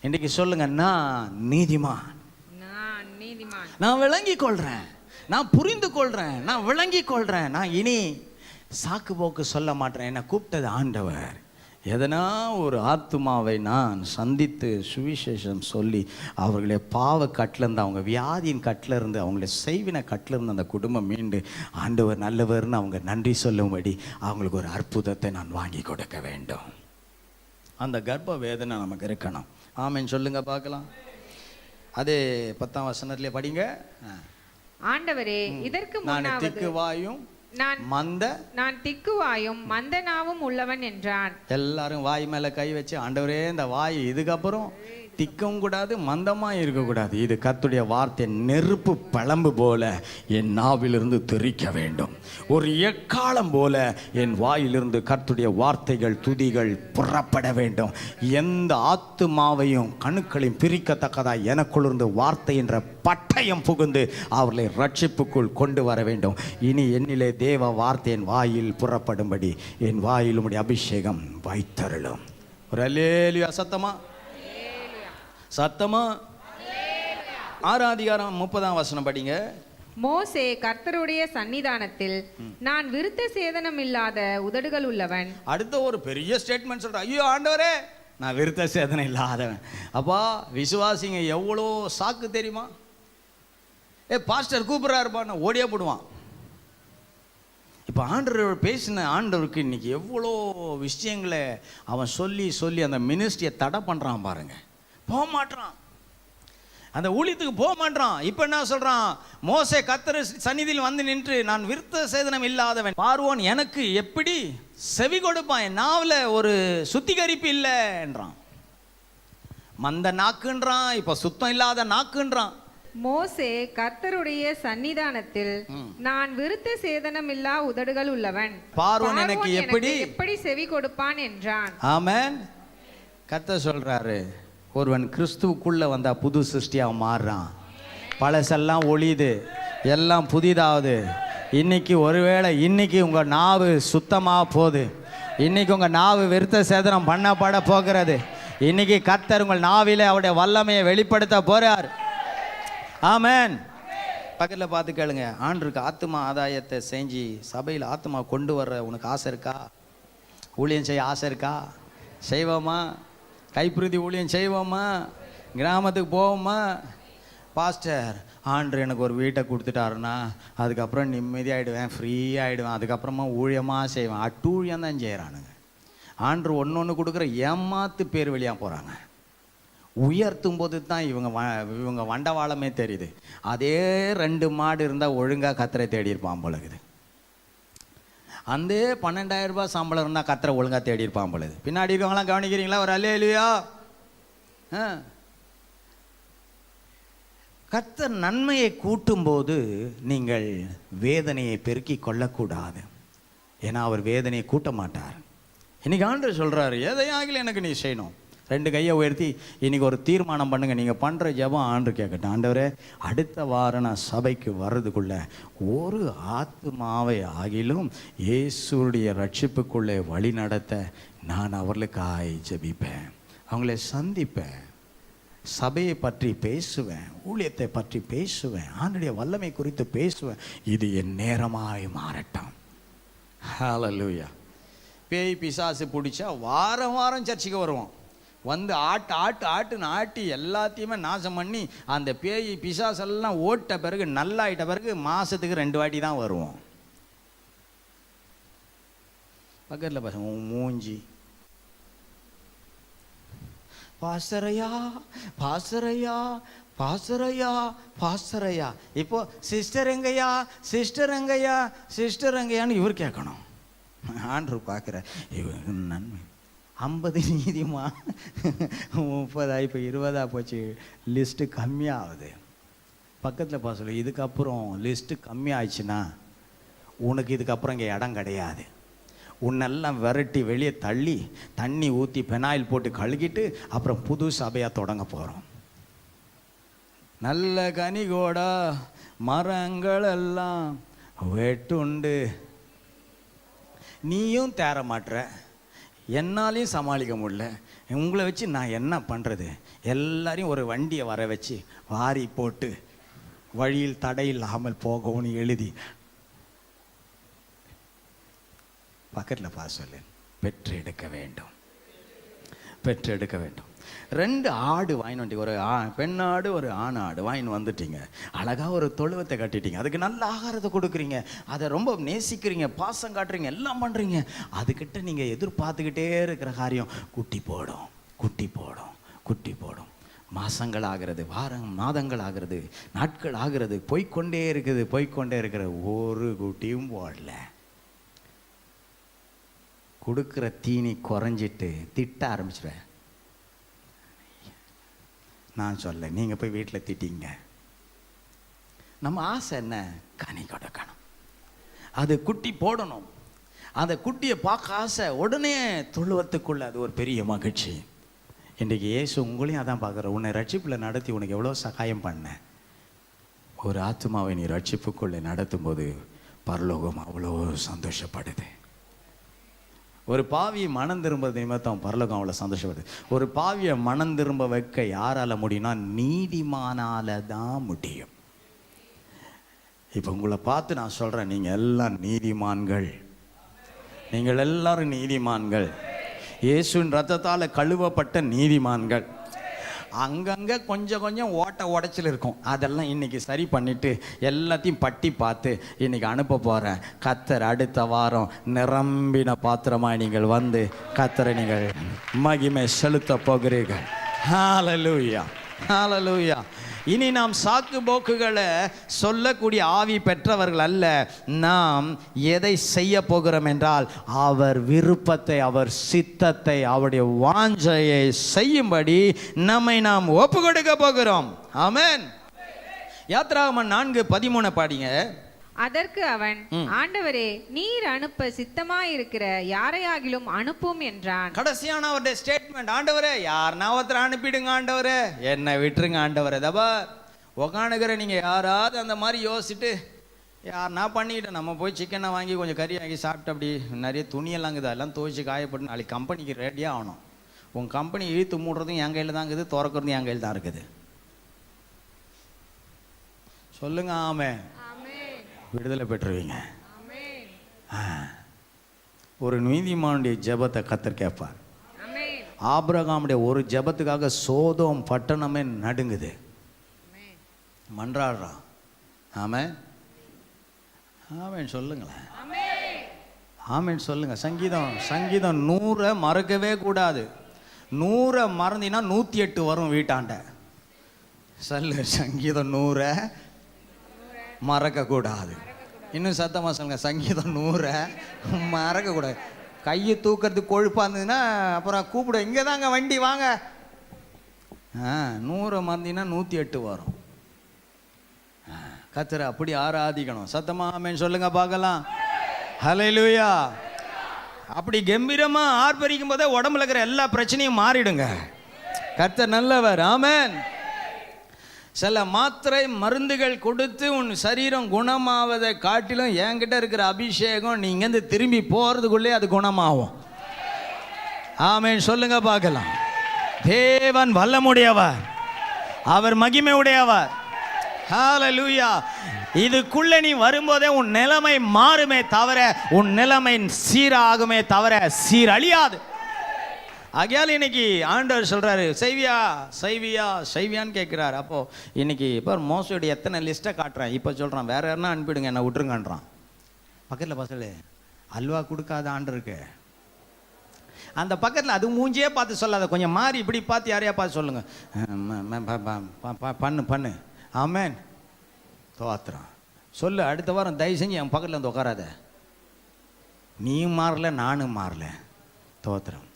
இன்றைக்கி சொல்லுங்க, நான் நீதிமான், நான் விளங்கி கொள்றேன், நான் புரிந்து கொள்றேன், நான் விளங்கி கொள்றேன், நான் இனி சாக்கு போக்கு சொல்ல மாட்டேன். என்னை கூப்பிட்டது ஆண்டவர். எதனா ஒரு ஆத்துமாவை நான் சந்தித்து சுவிசேஷம் சொல்லி அவர்களே பாவ கட்டிலேருந்து, அவங்க வியாதியின் கட்டிலேருந்து, அவங்கள செய்வின கட்டிலேருந்து அந்த குடும்பம் மீண்டு ஆண்டவர் நல்லவர்னு அவங்க நன்றி சொல்லும்படி அவங்களுக்கு ஒரு அற்புதத்தை நான் வாங்கி கொடுக்க வேண்டும். அந்த கர்ப்ப வேதனை நமக்கு இருக்கணும். ஆமென் சொல்லுங்க பார்க்கலாம். அதே 10ஆம் வசனத்திலே படிங்க. ஆண்டவரே, இதற்கு முன்னாவது திக்குவாயும் நான் திக்குவாயும் மந்த நாவும் உள்ளவன் என்றான். எல்லாரும் வாய் மேல கை வச்சு, ஆண்டவரே இந்த வாய் இதுக்கப்புறம் திக்கவும் கூடாது, மந்தமா இருக்கக்கூடாது. இது கர்த்தருடைய வார்த்தை நெருப்பு பழம்பு போல என் நாவிலிருந்து தெறிக்க வேண்டும். ஒரு எக்காலம் போல என் வாயிலிருந்து கர்த்தருடைய வார்த்தைகள் துதிகள் புறப்பட வேண்டும். எந்த ஆத்துமாவையும் கணுக்களையும் பிரிக்கத்தக்கதா எனக்குள்ளிருந்து வார்த்தை என்ற பட்டயம் புகுந்து அவர்களை ரட்சிப்புக்குள் கொண்டு வர வேண்டும். இனி என்னிலே தேவ வார்த்தை என் வாயில் புறப்படும்படி என் வாயில் உம்முடைய அபிஷேகம் வைத்தருளும். ஒரு அல்லேலூயா சத்தமா சத்தமா. 6ஆம் அதிகாரம் 30ஆம் வசனம் படிங்க. மோசே கர்த்தருடைய சன்னிதானத்தில் நான் விருத்த சேதனம் இல்லாத உதடுகள் உள்ளவன். அடுத்த ஒரு பெரிய ஸ்டேட்மெண்ட் சொல்ற, ஐயோ ஆண்டவரே நான் விருத்த சேதனம் இல்லாதவன். அப்பா விசுவாசிங்க எவ்வளோ சாக்கு தெரியுமா? பாஸ்டர் கூப்பிட்றாருப்பான்னு ஓடியே போடுவான். இப்போ ஆண்டவர் பேசின ஆண்டவருக்கு இன்னைக்கு எவ்வளோ விஷயங்களை அவன் சொல்லி சொல்லி அந்த மினிஸ்ட்ரியை தடை பண்ணுறான் பாருங்க. போக மாட்டான், அந்த ஊழியத்துக்கு போக மாட்டான். இப்போ என்ன சொல்றான்? மோசே கர்த்தர் சந்நிதியில் வந்து நின்று நான் விருத்த சேதனம் இல்லாதவன், பார்வோன் எனக்கு எப்படி செவி கொடுப்பான், என் நாவில் ஒரு சுத்திகரிப்பு இல்லை என்றான். மந்த நாக்குன்றான், இப்போ சுத்தம் இல்லாத நாக்குன்றான். மோசே கர்த்தருடைய சன்னிதானத்தில் நான் விருத்த சேதனம் இல்லா உதடுகள் உள்ளவன், பார்வோன் எனக்கு எப்படி செவி கொடுப்பான் என்றான். ஆமென். கர்த்தர் சொல்றாரு, ஒருவன் கிறிஸ்துவுக்குள்ள வந்தா புது சிருஷ்டியா மாறுறான். பழசெல்லாம் ஒளியுது, எல்லாம் புதிதாவது. இன்னைக்கு ஒருவேளை இன்னைக்கு உங்க நாவு சுத்தமாக போகுது. இன்னைக்கு உங்க நாவு விருத்த சேதனம் பண்ணப்பட போகிறது. இன்னைக்கு கர்த்தர் உங்கள் நாவிலே அவருடைய வல்லமையை வெளிப்படுத்த போறார். ஆமென். பக்கத்தில் பார்த்து கேளுங்க, ஆண்டவருக்கு ஆத்துமா ஆதாயத்தை செஞ்சு சபையில் ஆத்துமா கொண்டு வர்ற உனக்கு ஆசை இருக்கா? ஊழியம் செய்ய ஆசை இருக்கா? செய்வோமா? கைப்பிரதி ஊழியம் செய்வோமா? கிராமத்துக்கு போவோமா? பாஸ்டர் ஆண்டவர் எனக்கு ஒரு வீட்டை கொடுத்துட்டாருன்னா அதுக்கப்புறம் நிம்மதியாகிடுவேன், ஃப்ரீ ஆகிடுவேன், அதுக்கப்புறமா ஊழியமாக செய்வேன். அட்டூழியம் தான் செய்கிறானுங்க. ஆண்டவர் ஒன்று கொடுக்குற ஏமாத்து பேர் வழியாக போகிறாங்க. உயர்த்தும் போது தான் இவங்க வண்டவாளமே தெரியுது. அதே 2 மாடு இருந்தால் ஒழுங்காக கத்தரை தேடி இருப்பான் போலகுது. அந்த 12,000 ரூபாய் சம்பளம் இருந்தால் கத்தரை ஒழுங்காக தேடி இருப்பான் போலது. பின்னாடி இருக்கவங்களாம் கவனிக்கிறீங்களா? ஒரு அல்லேலூயா. கர்த்தர் நன்மையை கூட்டும் போது நீங்கள் வேதனையை பெருக்கி கொள்ளக்கூடாது. ஏன்னா அவர் வேதனையை கூட்ட மாட்டார். இன்னைக்கு ஆண்டவர் சொல்றாரு, எதையாகிலும் எனக்கு நீ செய்யணும். 2 கையை உயர்த்தி இன்னைக்கு ஒரு தீர்மானம் பண்ணுங்க. நீங்கள் பண்ணுற ஜெபம் ஆண்டு கேட்கட்டும். ஆண்டவரே, அடுத்த வாரம் நான் சபைக்கு வர்றதுக்குள்ள ஒரு ஆத்துமாவை ஆகிலும் இயேசுடைய ரட்சிப்புக்குள்ளே வழி நடத்த நான் அவர்களுக்காய் ஜெபிப்பேன், அவங்கள சந்திப்பேன், சபையை பற்றி பேசுவேன், ஊழியத்தை பற்றி பேசுவேன், ஆண்டுடைய வல்லமை குறித்து பேசுவேன். இது என் நேரமாய் மாறட்டும். ஹல்லேலூயா. பேய் பிசாசு பிடிச்சா வாரம் வாரம் சர்ச்சுக்கு வருவோம். வந்து ஆட்டுன்னு ஆட்டி எல்லாத்தையுமே நாசம் பண்ணி அந்த பேய் பிசாசெல்லாம் ஓட்ட பிறகு நல்லாயிட்ட பிறகு மாதத்துக்கு 2 வாட்டி தான் வருவோம். பக்கத்தில் பாச உன் மூஞ்சி. பாஸ்டரையா பாஸ்டரையா பாஸ்டரையா பாஸ்டரையா. இப்போ சிஸ்டர் எங்கய்யா சிஸ்டர் எங்கய்யா சிஸ்டர் எங்கய்யான்னு இவர் கேட்கணும். ஆண்டரு பார்க்குற இவருக்கு நன்மை. 50 நீதிமா 30 இப்போ 20 போச்சு. லிஸ்ட்டு கம்மியாகுது. பக்கத்தில் பாசல இதுக்கப்புறம் லிஸ்ட்டு கம்மியாகிடுச்சுன்னா உனக்கு இதுக்கப்புறம் இங்கே இடம் கிடையாது. உன்னெல்லாம் விரட்டி வெளியே தள்ளி தண்ணி ஊற்றி பெனாயில் போட்டு கழுகிட்டு அப்புறம் புது சபையாக தொடங்க போகிறோம். நல்ல கனிகோடா மரங்கள் எல்லாம் வெட்டுண்டு. நீயும் தேர மாட்டுற, என்னாலையும் சமாளிக்க முடியல. உங்களை வச்சு நான் என்ன பண்ணுறது? எல்லாரையும் ஒரு வண்டியை வர வச்சு வாரி போட்டு வழியில் தடை இல்லாமல் போகவும்னு எழுதி பக்கத்தில் பா சொல்லு. பெற்றெடுக்க வேண்டும், பெற்றெடுக்க வேண்டும். 2 ஆடு வாங்கின்னு வந்துட்டீங்க. ஒரு பெண்ணாடு ஒரு ஆணாடு வாங்கின்னு வந்துட்டீங்க. அழகாக ஒரு தொழுவத்தை கட்டிட்டீங்க. அதுக்கு நல்ல ஆகாரத்தை கொடுக்குறீங்க. அதை ரொம்ப நேசிக்கிறீங்க, பாசம் காட்டுறீங்க, எல்லாம் பண்ணுறீங்க. அதுக்கிட்ட நீங்கள் எதிர்பார்த்துக்கிட்டே இருக்கிற காரியம் குட்டி போடும், குட்டி போடும், குட்டி போடும். மாதங்கள் ஆகிறது, மாதங்கள் ஆகிறது, நாட்கள் ஆகிறது, போய்கொண்டே இருக்குது, போய்கொண்டே இருக்கிற ஒரு குட்டியும் போடல. கொடுக்குற தீனி குறைஞ்சிட்டு திட்ட ஆரம்பிச்சிடுவேன். நான் சொல்ல, நீங்கள் போய் வீட்டில் திட்டிங்க. நம்ம ஆசை என்ன? கனி கொடுக்கணும், அது குட்டி போடணும். அந்த குட்டியை பார்க்க ஆசை. உடனே தொழுவத்துக்குள்ள அது ஒரு பெரிய மகிழ்ச்சி. இன்றைக்கு இயேசு உங்களையும் அதான் பார்க்குற. உன்னை ரட்சிப்பில் நடத்தி உனக்கு எவ்வளோ சகாயம் பண்ண. ஒரு ஆத்மாவை நீ ரட்சிப்புக்குள்ளே நடத்தும் போது பரலோகம் அவ்வளோ சந்தோஷப்படுது. ஒரு பாவியை மனம் திரும்புறது நிமித்தம் பரலோகம் அவ்வளோ சந்தோஷப்படுது. ஒரு பாவியை மனம் திரும்ப வைக்க யாரால முடியும்னா நீதிமானால தான் முடியும். இப்போ உங்களை பார்த்து நான் சொல்கிறேன், நீங்கள் எல்லாம் நீதிமான்கள். நீங்கள் எல்லாரும் நீதிமான்கள். இயேசுவின் ரத்தத்தால் கழுவப்பட்ட நீதிமான்கள். அங்கங்கே கொஞ்சம் கொஞ்சம் உடைச்சல் இருக்கும். அதெல்லாம் இன்றைக்கி சரி பண்ணிவிட்டு எல்லாத்தையும் பட்டி பார்த்து இன்றைக்கி அனுப்ப போகிறேன். கர்த்தர் அடுத்த வாரம் நிரம்பின பாத்திரமாய் நீங்கள் வந்து கர்த்தரை நீங்கள் மகிமை செலுத்த போகிறீர்கள். ஹல்லேலூயா, ஹல்லேலூயா. இனி நாம் சாக்கு போக்குகளை சொல்லக்கூடிய ஆவி பெற்றவர்கள் அல்ல. நாம் எதை செய்ய போகிறோம் என்றால் அவர் விருப்பத்தை, அவர் சித்தத்தை, அவருடைய வாஞ்சையை செய்யும்படி நம்மை நாம் ஒப்பு கொடுக்க போகிறோம். ஆமென். யாத்திராகமம் 4:13 பாடிங்க. அதற்கு அவன், ஆண்டவரே, நீர் அனுப்ப சித்தமாயிருக்கிற யாரையாகிலும் அனுப்பும் என்றான். கடைசியான அவருடைய ஸ்டேட்மெண்ட், ஆண்டவரே யாருன்னா ஒருத்தர் அனுப்பிடுங்க ஆண்டவரே, என்னை விட்டுருங்க ஆண்டவரே. தபா உக்காணுகிற நீங்கள் யாராவது அந்த மாதிரி யோசிச்சுட்டு யாருன்னா பண்ணிக்கிட்டு நம்ம போய் சிக்கனை வாங்கி கொஞ்சம் கறி வாங்கி சாப்பிட்டு அப்படி நிறைய துணியெல்லாம் இருக்குது, அதெல்லாம் துவைச்சி காயப்பட்டு நாளைக்கு கம்பெனிக்கு ரெடியாக ஆகணும். உங்கள் கம்பெனி இழுத்து மூடுறதும் என் கையில் தான் இருக்குது, திறக்கிறதும் என் கையில் தான் இருக்குது. சொல்லுங்க ஆமென். விடுதலை பெற்றுவீங்க. ஒரு நீதிமானுடைய ஜெபத்தை கர்த்தர் கேட்பார். ஆபிரகாமுடைய ஒரு ஜெபத்துக்காக சோதோம் பட்டணமே நடுங்குது, மன்றாடுறான். ஆமென், ஆமென் சொல்லுங்களேன், ஆமென் சொல்லுங்க. சங்கீதம் 100 மறக்கவே கூடாது. 100 மறந்தினா 108 வரும் வீட்டாண்ட. சொல்லு, சங்கீதம் 100 மறக்கக்கூடாது. இன்னும் சத்தமாக சொல்லுங்க, சங்கீதம் 100 மறக்கக்கூடாது. கையை தூக்கிறதுக்கு கொழுப்பாக இருந்ததுன்னா அப்புறம் கூப்பிட, இங்கே தாங்க வண்டி வாங்க. 100 மறந்தினா 108 வரும். கர்த்தரை அப்படி ஆராதிக்கணும். சத்தமாக ஆமென் சொல்லுங்க பார்க்கலாம். ஹல்லேலூயா. அப்படி கம்பீரமா ஆர்ப்பரிக்கும் போதே உடம்புல இருக்கிற எல்லா பிரச்சனையும் மாறிடுங்க. கர்த்தர் நல்லவர். ஆமென். சில மாத்திரை மருந்துகள் கொடுத்து உன் சரீரம் குணமாவதை காட்டிலும் என்கிட்ட இருக்கிற அபிஷேகம் நீங்க இருந்து திரும்பி போறதுக்குள்ளே அது குணமாகும். ஆமென் சொல்லுங்க பார்க்கலாம். தேவன் வல்லமுடையவர், அவர் மகிமை உடையவர். ஹல்லேலூயா. இதுக்குள்ள நீ வரும்போதே உன் நிலைமை மாறுமே தவிர, உன் நிலைமை சீராகுமே தவிர சீரழியாது. ஆகையால் இன்னைக்கு ஆண்டவர் சொல்றாரு, செய்வியா செய்வியா செய்வியான்னு கேட்கிறாரு. அப்போ இன்னைக்கு இப்போ மோசடி எத்தனை லிஸ்ட்டை காட்டுறேன். இப்போ சொல்றான், வேற யாருன்னா அனுப்பிடுங்க, என்ன விட்டுருங்கன்றான். பக்கத்தில் பசங்களே, அல்வா கொடுக்காத ஆண்டருக்கு அந்த பக்கத்தில் அது மூஞ்சியே பார்த்து சொல்லாத, கொஞ்சம் மாறி இப்படி பார்த்து யாரையா பார்த்து சொல்லுங்க, பண்ணு ஆமேன் தோத்திரம் சொல்லு. அடுத்த வாரம் தயவு செஞ்சு என் பக்கத்தில் வந்து உட்காராத, நீயும் மாறல நானும் மாறல, தோத்திரம்.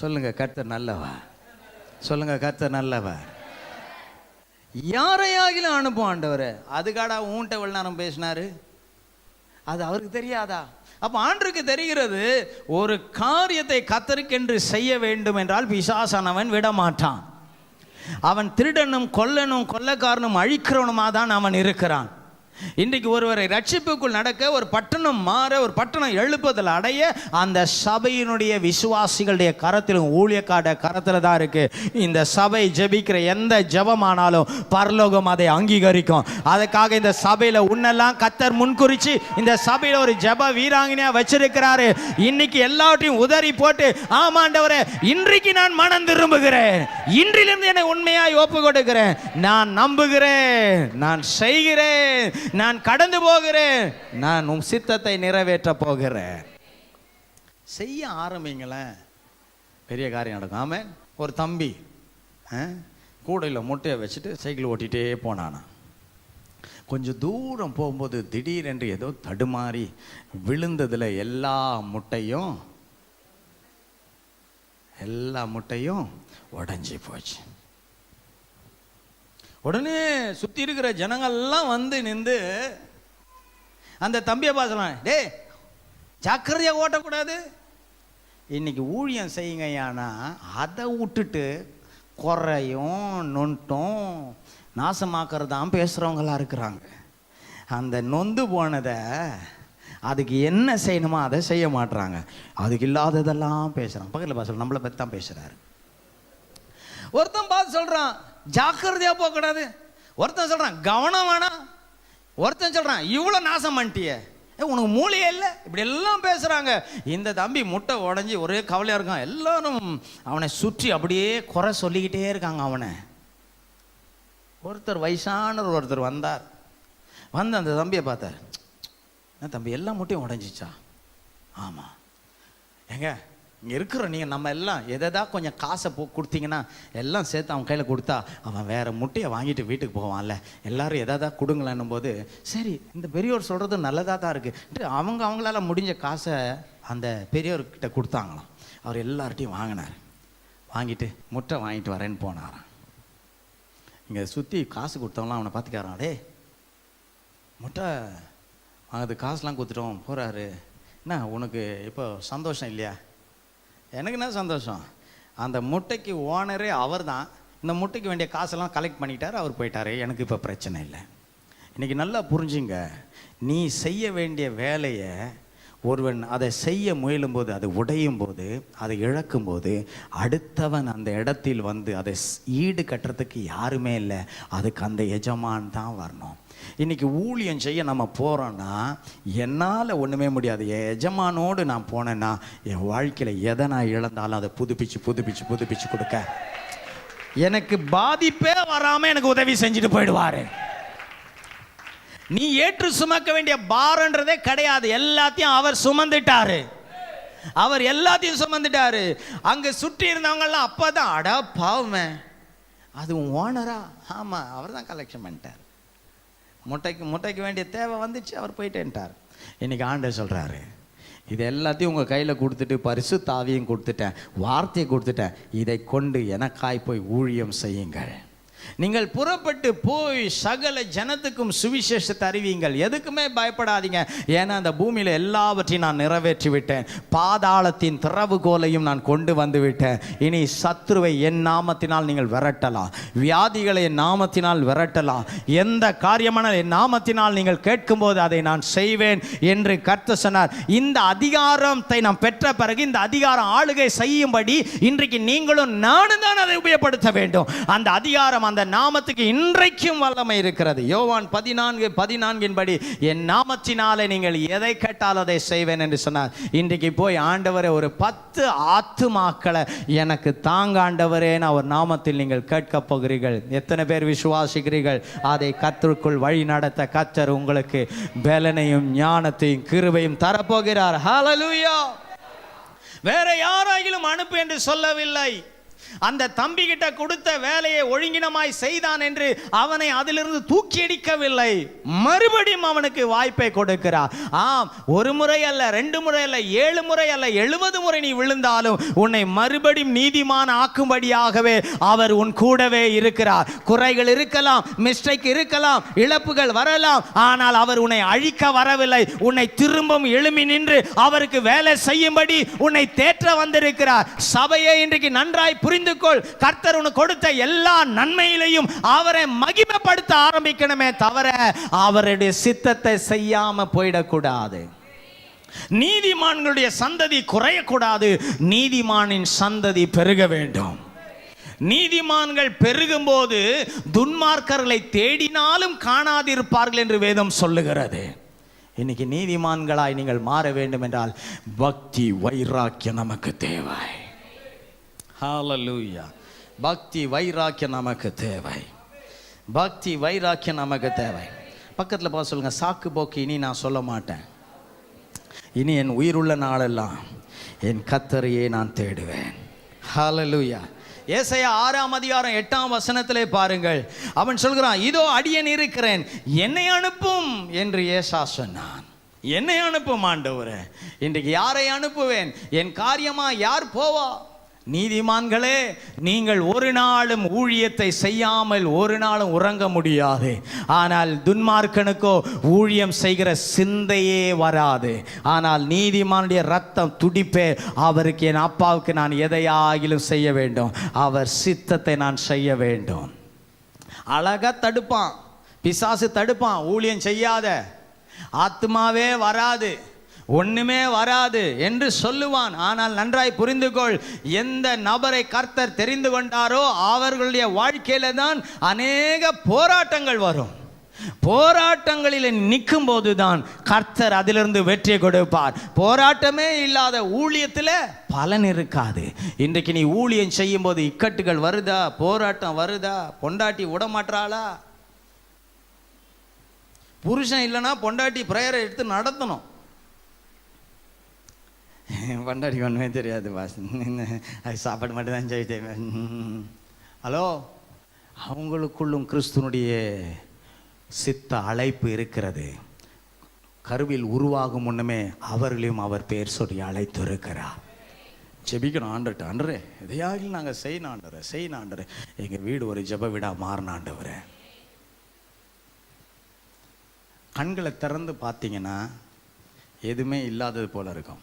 சொல்லுங்க கர்த்தர் நல்லவா, சொல்லுங்க கர்த்தர் நல்லவா. யாரையாகிலும் அனுப்பும் ஆண்டவர். அதுக்காடா உன்கிட்ட இவ்வளவு நேரம் பேசினாரு, அது அவருக்கு தெரியாதா? அப்ப ஆண்டருக்கு தெரிகிறது, ஒரு காரியத்தை கர்த்தருக்கென்று செய்ய வேண்டும் என்றால் பிசாசானவன் விடமாட்டான். அவன் திருடனும் கொல்லனும் கொள்ளக்காரனும் அழிக்கிறவனுமா தான் அவன் இருக்கிறான். இன்றைக்கு ஒருவரை ரட்சிப்புக்குள் நடக்க, ஒரு பட்டணம் மாற, ஒரு பட்டணம் எழுப்புதல் அடைய, அந்த சபையினுடைய விசுவாசிகளுடைய கரத்திலும் ஊழியக்கார கரத்தில் தான் இருக்கு. இந்த சபை ஜெபிக்கிற எந்த ஜெபமானாலும் பரலோகம் அதை அங்கீகரிக்கும். அதுக்காக இந்த சபையில உன்னெல்லாம் கர்த்தர் முன்குறிச்சு இந்த சபையில ஒரு ஜெப வீராங்கனையா வச்சிருக்கிறாரு. இன்னைக்கு எல்லாவற்றையும் உதறி போட்டு, ஆமாண்டவரே இன்றைக்கு நான் மனம் திரும்புகிறேன், இன்றிலிருந்து என்னை உண்மையாய் ஒப்பு கொடுக்கிறேன், நான் நம்புகிறேன், நான் செய்கிறேன், நான் கடந்து போகிறேன், நான் உன் சித்தத்தை நிறைவேற்ற போகிறேன். செய்ய ஆரம்பிங்களேன், பெரிய காரியம் நடக்கும். ஆமென். ஒரு தம்பி கூடையில் முட்டையை வச்சுட்டு சைக்கிள் ஓட்டிகிட்டே போனானா. கொஞ்சம் தூரம் போகும்போது திடீரென்று ஏதோ தடுமாறி விழுந்ததில் எல்லா முட்டையும் உடைஞ்சி போச்சு. உடனே சுற்றி இருக்கிற ஜனங்கள்லாம் வந்து நின்று அந்த தம்பியை பார்க்கலாம், டே ஜாக்கிரதையாக ஓட்டக்கூடாது, இன்னைக்கு ஊழியம் செய்யுங்கய்யானா அதை விட்டுட்டு குறையும் நொண்டும் நாசமாக்குறதான் பேசுகிறவங்களாம் இருக்கிறாங்க. அந்த நொந்து போனதை அதுக்கு என்ன செய்யணுமோ அதை செய்ய மாட்டுறாங்க, அதுக்கு இல்லாததெல்லாம் பேசுகிறாங்க. பக்கத்தில் பேசல, நம்மளை பற்றி தான் பேசுகிறாரு. ஒருத்தன் பார்த்து சொல்கிறான் ஜாக்கிரதையாக போகக்கூடாது, ஒருத்தன் சொல்கிறான் கவனம் வேணாம், ஒருத்தன் சொல்கிறான் இவ்வளோ நாசம் பண்ணிட்டியே, உனக்கு மூளையே இல்லை, இப்படி எல்லாம் பேசுகிறாங்க. இந்த தம்பி முட்டை உடஞ்சி ஒரே கவலையாக இருக்கான். எல்லாரும் அவனை சுற்றி அப்படியே குறை சொல்லிக்கிட்டே இருக்காங்க அவனை. ஒருத்தர் வயசானவர் ஒருத்தர் வந்தார், வந்து அந்த தம்பியை பார்த்தார். தம்பி எல்லா முட்டையும் உடஞ்சிச்சா? ஆமாம். ஏங்க இங்கே இருக்கிற நீங்கள் நம்ம எல்லாம் எதா கொஞ்சம் காசை கொடுத்தீங்கன்னா எல்லாம் சேர்த்து அவன் கையில் கொடுத்தா அவன் வேறு முட்டையை வாங்கிட்டு வீட்டுக்கு போவான்ல, எல்லோரும் எதா கொடுங்களேன்னும் போது, சரி இந்த பெரியவர் சொல்கிறது நல்லதாக தான் இருக்குது, அவங்களால முடிஞ்ச காசை அந்த பெரியவர்கிட்ட கொடுத்தாங்களாம். அவர் எல்லார்ட்டையும் வாங்கினார். வாங்கிட்டு முட்டை வாங்கிட்டு வரேன்னு போனாராம். இங்கே சுற்றி காசு கொடுத்தவங்களாம் அவனை பார்த்துக்காரான், டே முட்டை வாங்கிறது காசுலாம் கொடுத்துட்டோம் போகிறாரு, என்ன உனக்கு இப்போ சந்தோஷம் இல்லையா? எனக்கு என்ன சந்தோஷம், அந்த முட்டைக்கு ஓனரே அவர் தான், இந்த முட்டைக்கு வேண்டிய காசெல்லாம் கலெக்ட் பண்ணிட்டார், அவர் போயிட்டார், எனக்கு இப்போ பிரச்சனை இல்லை. இன்றைக்கி நல்லா புரிஞ்சுங்க, நீ செய்ய வேண்டிய வேலையை ஒருவன் அதை செய்ய முயலும்போது, அது உடையும் போது, அதை இழக்கும்போது, அடுத்தவன் அந்த இடத்தில் வந்து அதை ஈடு கட்டுறதுக்கு யாருமே இல்லை, அதுக்கு அந்த எஜமான் தான் வரணும். இன்றைக்கி ஊழியம் செய்ய நம்ம போகிறோன்னா என்னால் ஒன்றுமே முடியாது, என் எஜமானோடு நான் போனேன்னா என் வாழ்க்கையில் எதை நான் இழந்தாலும் அதை புதுப்பிச்சு கொடுக்க எனக்கு பாதிப்பே வராமல் எனக்கு உதவி செஞ்சுட்டு போயிடுவார். நீ ஏற்று சுமக்க வேண்டிய பாரன்றதே கிடையாது, எல்லாத்தையும் அவர் சுமந்துட்டாரு, அவர் எல்லாத்தையும் சுமந்துட்டாரு. அங்கே சுற்றி இருந்தவங்கெல்லாம் அப்போ தான் அடா பாவமே அது ஓனரா, ஆமாம் அவர் தான் கலெக்ஷன் பண்ணிட்டார், முட்டைக்கு வேண்டிய தேவை வந்துச்சு, அவர் போயிட்டேன்ட்டார். இன்னைக்கு ஆண்டவர் சொல்கிறாரு, இது எல்லாத்தையும் உங்கள் கையில் கொடுத்துட்டு பரிசுத்த ஆவியும் கொடுத்துட்டேன், வார்த்தையை கொடுத்துட்டேன், இதை கொண்டு எனக்காய் போய் ஊழியம் செய்யுங்கள். நீங்கள் புறப்பட்டு போய் சகல ஜனத்துக்கும் சுவிசேஷத்தை அறிவியுங்கள். எதுக்குமே பயப்படாதீங்க, ஏன்னா அந்த பூமியில் எல்லாவற்றையும் நான் நிறைவேற்றி விட்டேன், பாதாளத்தின் திறவுகோலையும் நான் கொண்டு வந்து விட்டேன். இனி சத்துருவை என் நாமத்தினால் நீங்கள் விரட்டலாம், வியாதிகளை என் நாமத்தினால் விரட்டலாம், எந்த காரியமான என் நாமத்தினால் நீங்கள் கேட்கும்போது அதை நான் செய்வேன் என்று கர்த்தர் சொன்னார். இந்த அதிகாரத்தை நாம் பெற்ற பிறகு இந்த அதிகாரம் ஆளுகை செய்யும்படி இன்றைக்கு நீங்களும் நானும் தான் அதை உபயோகப்படுத்த வேண்டும். அந்த அதிகாரம் அந்த நாமத்துக்கு இன்றைக்கும் வல்லமை இருக்கிறது. யோவான் 14:14 படி என் நாமத்தினாலே நீங்கள் எதை கேட்டால் அதை செய்வேன் என்று சொன்னார். இன்றைக்கு போய் ஆண்டவரே ஒரு 10 ஆத்துமாக்களை எனக்கு தாங்க ஆண்டவரேன்னு அவர் நாமத்தில் நீங்கள் கேட்க போகிறீர்கள். எத்தனை பேர் விசுவாசிக்கிறீர்கள்? அதை கர்த்தருக்குள் வழி நடத்த கர்த்தர் உங்களுக்கு பலனையும் ஞானத்தையும் கிருபையும் தரப்போகிறார். ஹல்லேலூயா. வேற யாராயிலும் அனுப்பு என்று சொல்லவில்லை. அந்த தம்பி கிட்ட கொடுத்த வேலையை ஒழுங்கினமாய் செய்தான் என்று அவனை அதிலிருந்து தூக்கி அடிக்கவில்லை. மறுபடியும் அவனுக்கு வாய்ப்பை கொடுக்கிறார். ஆம், ஒரு முறை அல்ல, 2 முறை அல்ல, 7 முறை அல்ல, 70 முறை நீ விழுந்தாலும் உன்னை மறுபடியும் நீதிமான் ஆக்கும்படியாகவே அவர் உன் கூடவே இருக்கிறார். குறைகள் இருக்கலாம், மிஸ்டேக் இருக்கலாம், இழப்புகள் வரலாம், ஆனால் அவர் உன்னை அழிக்க வரவில்லை. உன்னை திரும்பவும் எழும்பி நின்று அவருக்கு வேலை செய்யும்படி உன்னை தேற்ற வந்திருக்கிறார். சபையை இன்றைக்கு நன்றாய் புரிந்து கொள். கர்த்தர் உனக்கு கொடுத்த எல்லா நன்மையிலையும் அவரை மகிமைப்படுத்த ஆரம்பிக்கணுமே தவிர அவருடைய சித்தத்தை செய்யாம போயிடக்கூடாது. நீதிமான்களுடைய சந்ததி குறையக்கூடாது, நீதிமானின் சந்ததி பெருக வேண்டும். நீதிமான்கள் பெருகும் போது துன்மார்க்கர்களை தேடினாலும் காணாதிருப்பார்கள் என்று வேதம் சொல்லுகிறது. இன்னைக்கு நீதிமான்களாய் நீங்கள் மாற வேண்டும் என்றால் பக்தி வைராக்கியம் நமக்கு தேவை. ஹல்லேலூயா. பக்தி வைராக்கியம் நமக்கு தேவை. பக்தி வைராக்கியம் நமக்கு தேவை. பக்கத்தில் பார்த்து சொல்லுங்க, சாக்கு போக்கு இனி நான் சொல்ல மாட்டேன். இனி என் உயிருள்ள நாளெல்லாம் என் கர்த்தரையே நான் தேடுவேன். ஹல்லேலூயா. ஏசாயா 6ஆம் அதிகாரம் 8ஆம் வசனத்திலே பாருங்கள். அவன் சொல்கிறான், இதோ அடியேன் இருக்கிறேன், என்னை அனுப்பும் என்று ஏசா சொன்னான். என்னை அனுப்பும் ஆண்டவரே. இன்றைக்கு யாரை அனுப்புவேன்? என் காரியமா யார் போவா? நீதிமான்களே, நீங்கள் ஒரு நாளும் ஊழியத்தை செய்யாமல் ஒரு நாளும் உறங்க முடியாது. ஆனால் துன்மார்க்கனுக்கோ ஊழியம் செய்கிற சிந்தையே வராது. ஆனால் நீதிமானுடைய ரத்தம் துடிப்பே, அவருக்கு என் அப்பாவுக்கு நான் எதையாகிலும் செய்ய வேண்டும், அவர் சித்தத்தை நான் செய்ய வேண்டும். அழகா தடுப்பான், பிசாசு தடுப்பான், ஊழியம் செய்யாத, ஆத்மாவே வராது, ஒண்ணுமே வராது என்று சொல்லுவான். ஆனால் நன்றாய் புரிந்து கொள், எந்த நபரை கர்த்தர் தெரிந்து கொண்டாரோ அவர்களுடைய வாழ்க்கையில தான் அநேக போராட்டங்கள் வரும். போராட்டங்களில் நிற்கும் போதுதான் கர்த்தர் அதிலிருந்து வெற்றி கொடுப்பார். போராட்டமே இல்லாத ஊழியத்தில் பலன் இருக்காது. இன்றைக்கு நீ ஊழியம் செய்யும் போது இக்கட்டுகள் வருதா, போராட்டம் வருதா, பொண்டாட்டி விடமாட்டாளா? புருஷன் இல்லைன்னா பொண்டாட்டி பிரேயரை எடுத்து நடத்தணும். பண்டாடி ஒன்றுமே தெரியாது பாஸ், அது சாப்பாடு மட்டும் தான் செய்ய. ஹலோ, அவங்களுக்குள்ளும் கிறிஸ்துவனுடைய சித்த அழைப்பு இருக்கிறது. கருவில் உருவாகும் முன்னமே அவர்களையும் அவர் பேர் சொல்லி அழைத்து இருக்கிறார். ஜெபிக்கணும் ஆண்டவர்கிட்ட, ஆண்டவரே எதையாக நாங்கள் செய்யணும் ஆண்டவரே, செய்யணும் ஆண்டவரே, எங்கள் வீடு ஒரு ஜெப வீடா மாறின ஆண்டவரே. கண்களை திறந்து பார்த்தீங்கன்னா எதுவுமே இல்லாதது போல இருக்கும்.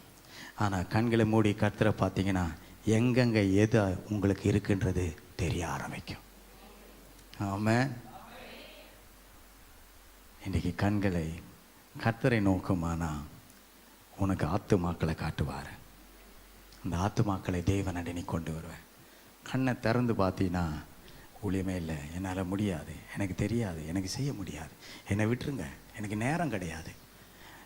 ஆனால் கண்களை மூடி கர்த்தரை பார்த்தீங்கன்னா எங்கெங்கே எது உங்களுக்கு இருக்குன்றது தெரிய ஆரம்பிக்கும். ஆமென். இன்றைக்கி கண்களை கர்த்தரை நோக்குமானா உனக்கு ஆத்துமாக்களை காட்டுவார். அந்த ஆத்துமாக்களை தேவனடி நீ கொண்டு வருவேன். கண்ணை திறந்து பார்த்தீங்கன்னா ஊழியமே இல்லை, என்னால் முடியாது, எனக்கு தெரியாது, எனக்கு செய்ய முடியாது, என்னை விட்டுருங்க, எனக்கு நேரம் கிடையாது,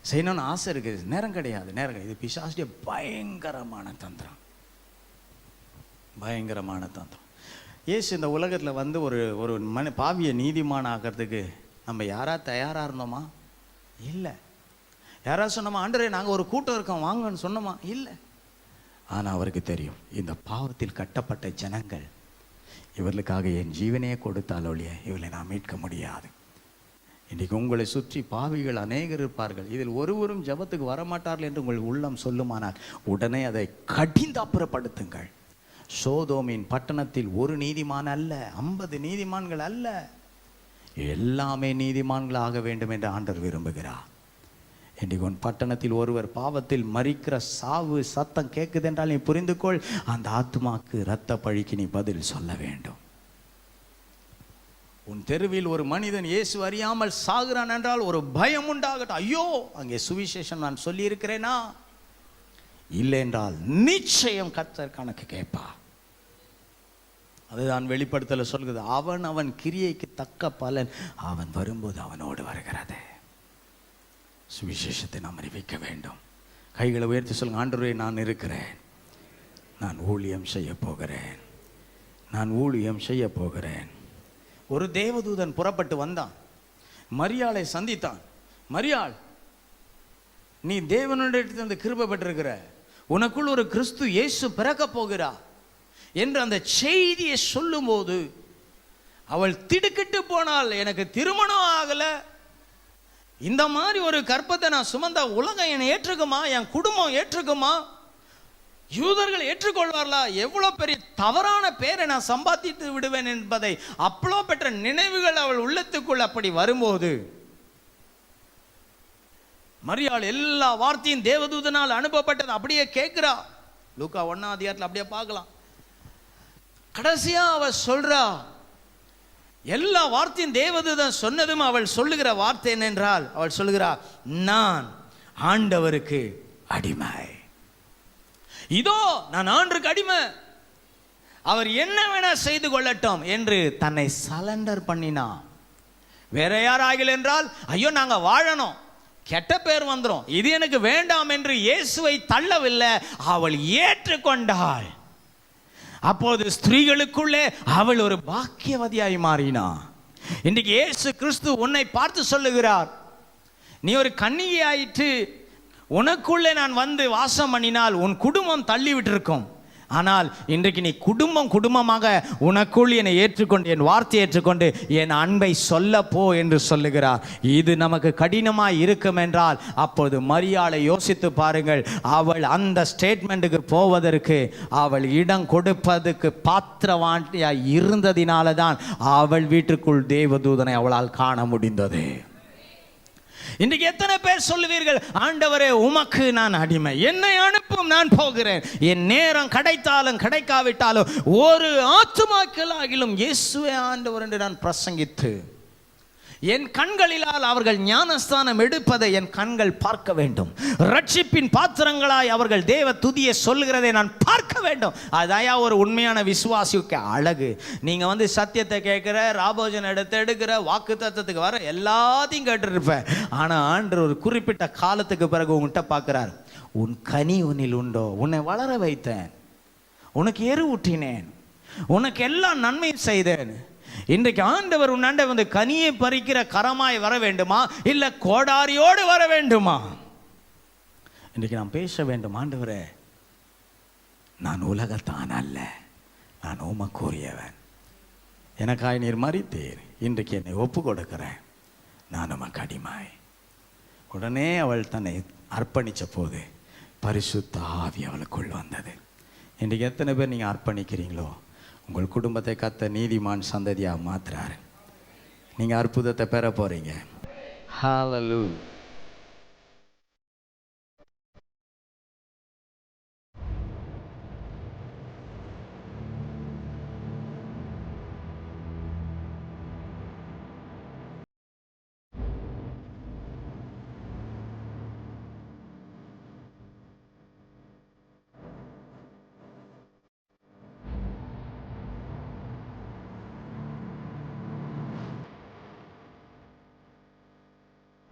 செய்யணும்னு ஆசை இருக்குது, நேரம் கிடையாது, நேரம் கிடையாது. இது பிசாசுடைய பயங்கரமான தந்திரம், பயங்கரமான தந்திரம். ஏசு இந்த உலகத்தில் வந்து ஒரு பாவியை நீதிமான் ஆக்கிறதுக்கு நம்ம யாராவது தயாராக இருந்தோமா? இல்லை. யாராவது சொன்னோமா, ஆண்டவரே நாங்கள் ஒரு கூட்டம் இருக்கோம் வாங்கன்னு சொன்னோமா? இல்லை. ஆனால் அவருக்கு தெரியும், இந்த பாவத்தில் கட்டப்பட்ட ஜனங்கள் இவர்களுக்காக என் ஜீவனையே கொடுத்தால் ஒழிய இவர்களை நான் மீட்க முடியாது. இன்றைக்கு உங்களை சுற்றி பாவிகள் அநேகர் இருப்பார்கள். இதில் ஒருவரும் ஜெபத்துக்கு வரமாட்டார்கள் என்று உங்கள் உள்ளம் சொல்லுமானால் உடனே அதை கடிந்து அப்புறப்படுத்துங்கள். சோதோமின் பட்டணத்தில் ஒரு நீதிமான் அல்ல, 50 நீதிமான்கள் அல்ல, எல்லாமே நீதிமான்கள் ஆக வேண்டும் என்று ஆண்டவர் விரும்புகிறார். இன்றைக்கு உன் பட்டணத்தில் ஒருவர் பாவத்தில் மரிக்கிற சாவு சத்தம் கேட்குது என்றால் நீ புரிந்து கொள், அந்த ஆத்மாக்கு இரத்த பழிக்கு நீ பதில் சொல்ல வேண்டும். உன் தெருவில் ஒரு மனிதன் இயேசு அறியாமல் சாகுறான் என்றால் ஒரு பயம் உண்டாகட்டும். ஐயோ, அங்கே சுவிசேஷம் நான் சொல்லி இருக்கிறேனா? இல்லை என்றால் நிச்சயம் கர்த்தர் கணக்கு கேட்பா. அதுதான் வெளிப்படுத்தல சொல்கிறது, அவன் கிரியைக்கு தக்க பலன் அவன் வரும்போது அவனோடு வருகிறது. சுவிசேஷத்தை நாம் அறிவிக்க வேண்டும். கைகளை உயர்த்தி சொல்லுங்க, ஆண்டவரே நான் இருக்கிறேன், நான் ஊழியம் செய்ய போகிறேன், நான் ஊழியம் செய்ய போகிறேன். ஒரு தேவதூதன் புறப்பட்டு வந்தான், மரியாளை சந்தித்தான். மரியாள், நீ தேவனுடைய கிருபை பெற்றிருக்கிற, உனக்குள் ஒரு கிறிஸ்து இயேசு பிறக்க போகிறார் என்று அந்த செய்தியை சொல்லும்போது அவள் திடுக்கிட்டு போனாள். எனக்கு திருமணம் ஆகலை, இந்த மாதிரி ஒரு கற்பத்தை நான் சுமந்த உலகம் என்னை ஏற்றுக்குமா, என் குடும்பம் ஏற்றுக்குமா, யூதர்கள் ஏற்றுக்கொள்வார்களா, எவ்வளோ பெரிய தவறான பேரை நான் சம்பாதித்து விடுவேன் என்பதை அவ்வளோ பெற்ற நினைவுகள் அவள் உள்ளத்துக்குள் அப்படி வரும்போது மரியாள் எல்லா வார்த்தையும் தேவதூதனால் அனுப்பப்பட்டது அப்படியே கேட்கிறா. லூக்கா 1ஆம் அதிகாரத்தில் அப்படியே பார்க்கலாம். கடைசியா அவள் சொல்றா, எல்லா வார்த்தையும் தேவதூதன் சொன்னதும் அவள் சொல்லுகிற வார்த்தை என்னென்றால், அவள் சொல்லுகிறா, நான் ஆண்டவருக்கு அடிமை. இதோ நான் ஆண்டவருக்கு அடிமை, அவர் என்ன வேணா செய்து கொள்ளட்டும் என்று தன்னை சலண்டர் பண்ணினா. வேற யாராகில் என்றால், ஐயோ நாங்க வாழணும், கெட்ட பேர் வந்துடும், இது எனக்கு வேண்டாம் என்று இயேசுவை தள்ளவில்லை, அவள் ஏற்றுக்கொண்டாள். அப்போது ஸ்திரீகளுக்குள்ளே அவள் ஒரு பாக்கியவதியாய் மாறினா. இன்றைக்கு இயேசு கிறிஸ்து உன்னை பார்த்து சொல்லுகிறார், நீ ஒரு கன்னிகையாயிற்று, உனக்குள்ளே நான் வந்து வாசம் பண்ணினால் உன் குடும்பம் தள்ளிவிட்டு இருக்கும். ஆனால் இன்றைக்கு நீ குடும்பமாக உனக்குள் என்னை ஏற்றுக்கொண்டு, என் வார்த்தையை ஏற்றுக்கொண்டு என் அன்பை சொல்ல போ என்று சொல்லுகிறார். இது நமக்கு கடினமாய் இருக்கும் என்றால் அப்போது மரியாளை யோசித்து பாருங்கள். அவள் அந்த ஸ்டேட்மெண்ட்டுக்கு போவதற்கு அவள் இடம் கொடுப்பதற்கு பாத்திரவாண்டியாய் இருந்ததினால தான் அவள் வீட்டுக்குள் தேவதூதனை அவளால் காண முடிந்தது. இன்றைக்கு எத்தனை பேர் சொல்லுவீர்கள், ஆண்டவரே உமக்கு நான் அடிமை, என்னை அனுப்பும், நான் போகிறேன், என் நேரம் கிடைத்தாலும் கிடைக்காவிட்டாலும் ஒரு ஆத்துமாக்களாகிலும் இயேசுவே ஆண்டவர் என்று நான் பிரசங்கித்து என் கண்களிலால் அவர்கள் ஞானஸ்தானம் எடுப்பதை என் கண்கள் பார்க்க வேண்டும். ரட்சிப்பின் பாத்திரங்களாய் அவர்கள் தேவ துதியை சொல்லுகிறதை நான் பார்க்க வேண்டும். அதாயா ஒரு உண்மையான விசுவாசிக்கு அழகு. நீங்க வந்து சத்தியத்தை கேட்கிற, ராபோஜன் எடுக்கிற, வாக்கு தத்துவத்துக்கு வர எல்லாத்தையும் கேட்டுருப்பேன். ஆனா ஆண்டவர் ஒரு குறிப்பிட்ட காலத்துக்கு பிறகு உங்ககிட்ட பார்க்கிறார். உன் கனி உன்னில் உண்டோ, உன்னை வளர வைத்தேன், உனக்கு எரு ஊற்றினேன், உனக்கு எல்லாம் நன்மை செய்தேன். இன்றைக்கு ஆண்டவர் உன்னாண்ட வந்து கனியை பறிக்கிற கரமாய் வர வேண்டுமா, இல்ல கோடாரியோடு வர வேண்டுமா? இன்றைக்கு நான் பேச வேண்டும், ஆண்டவரே நான் உலகத்தான் அல்ல, நான் உமக்குரியவன், எனக்காய் நீர் மரித்தீர், இன்றைக்கு என்னை ஒப்பு கொடுக்கிறேன், நான் உமக்கு அடிமை. உடனே அவள் தன்னை அர்ப்பணிச்ச போது பரிசுத்த ஆவி அவளுக்குள் வந்தது. இன்றைக்கு எத்தனை பேர் நீங்கள் அர்ப்பணிக்கிறீங்களோ உங்கள் குடும்பத்தை கத்த நீதிமான் சந்ததியாக மாற்றுறாரு. நீங்கள் அற்புதத்தை பெற போகிறீங்க. ஹல்லேலூயா.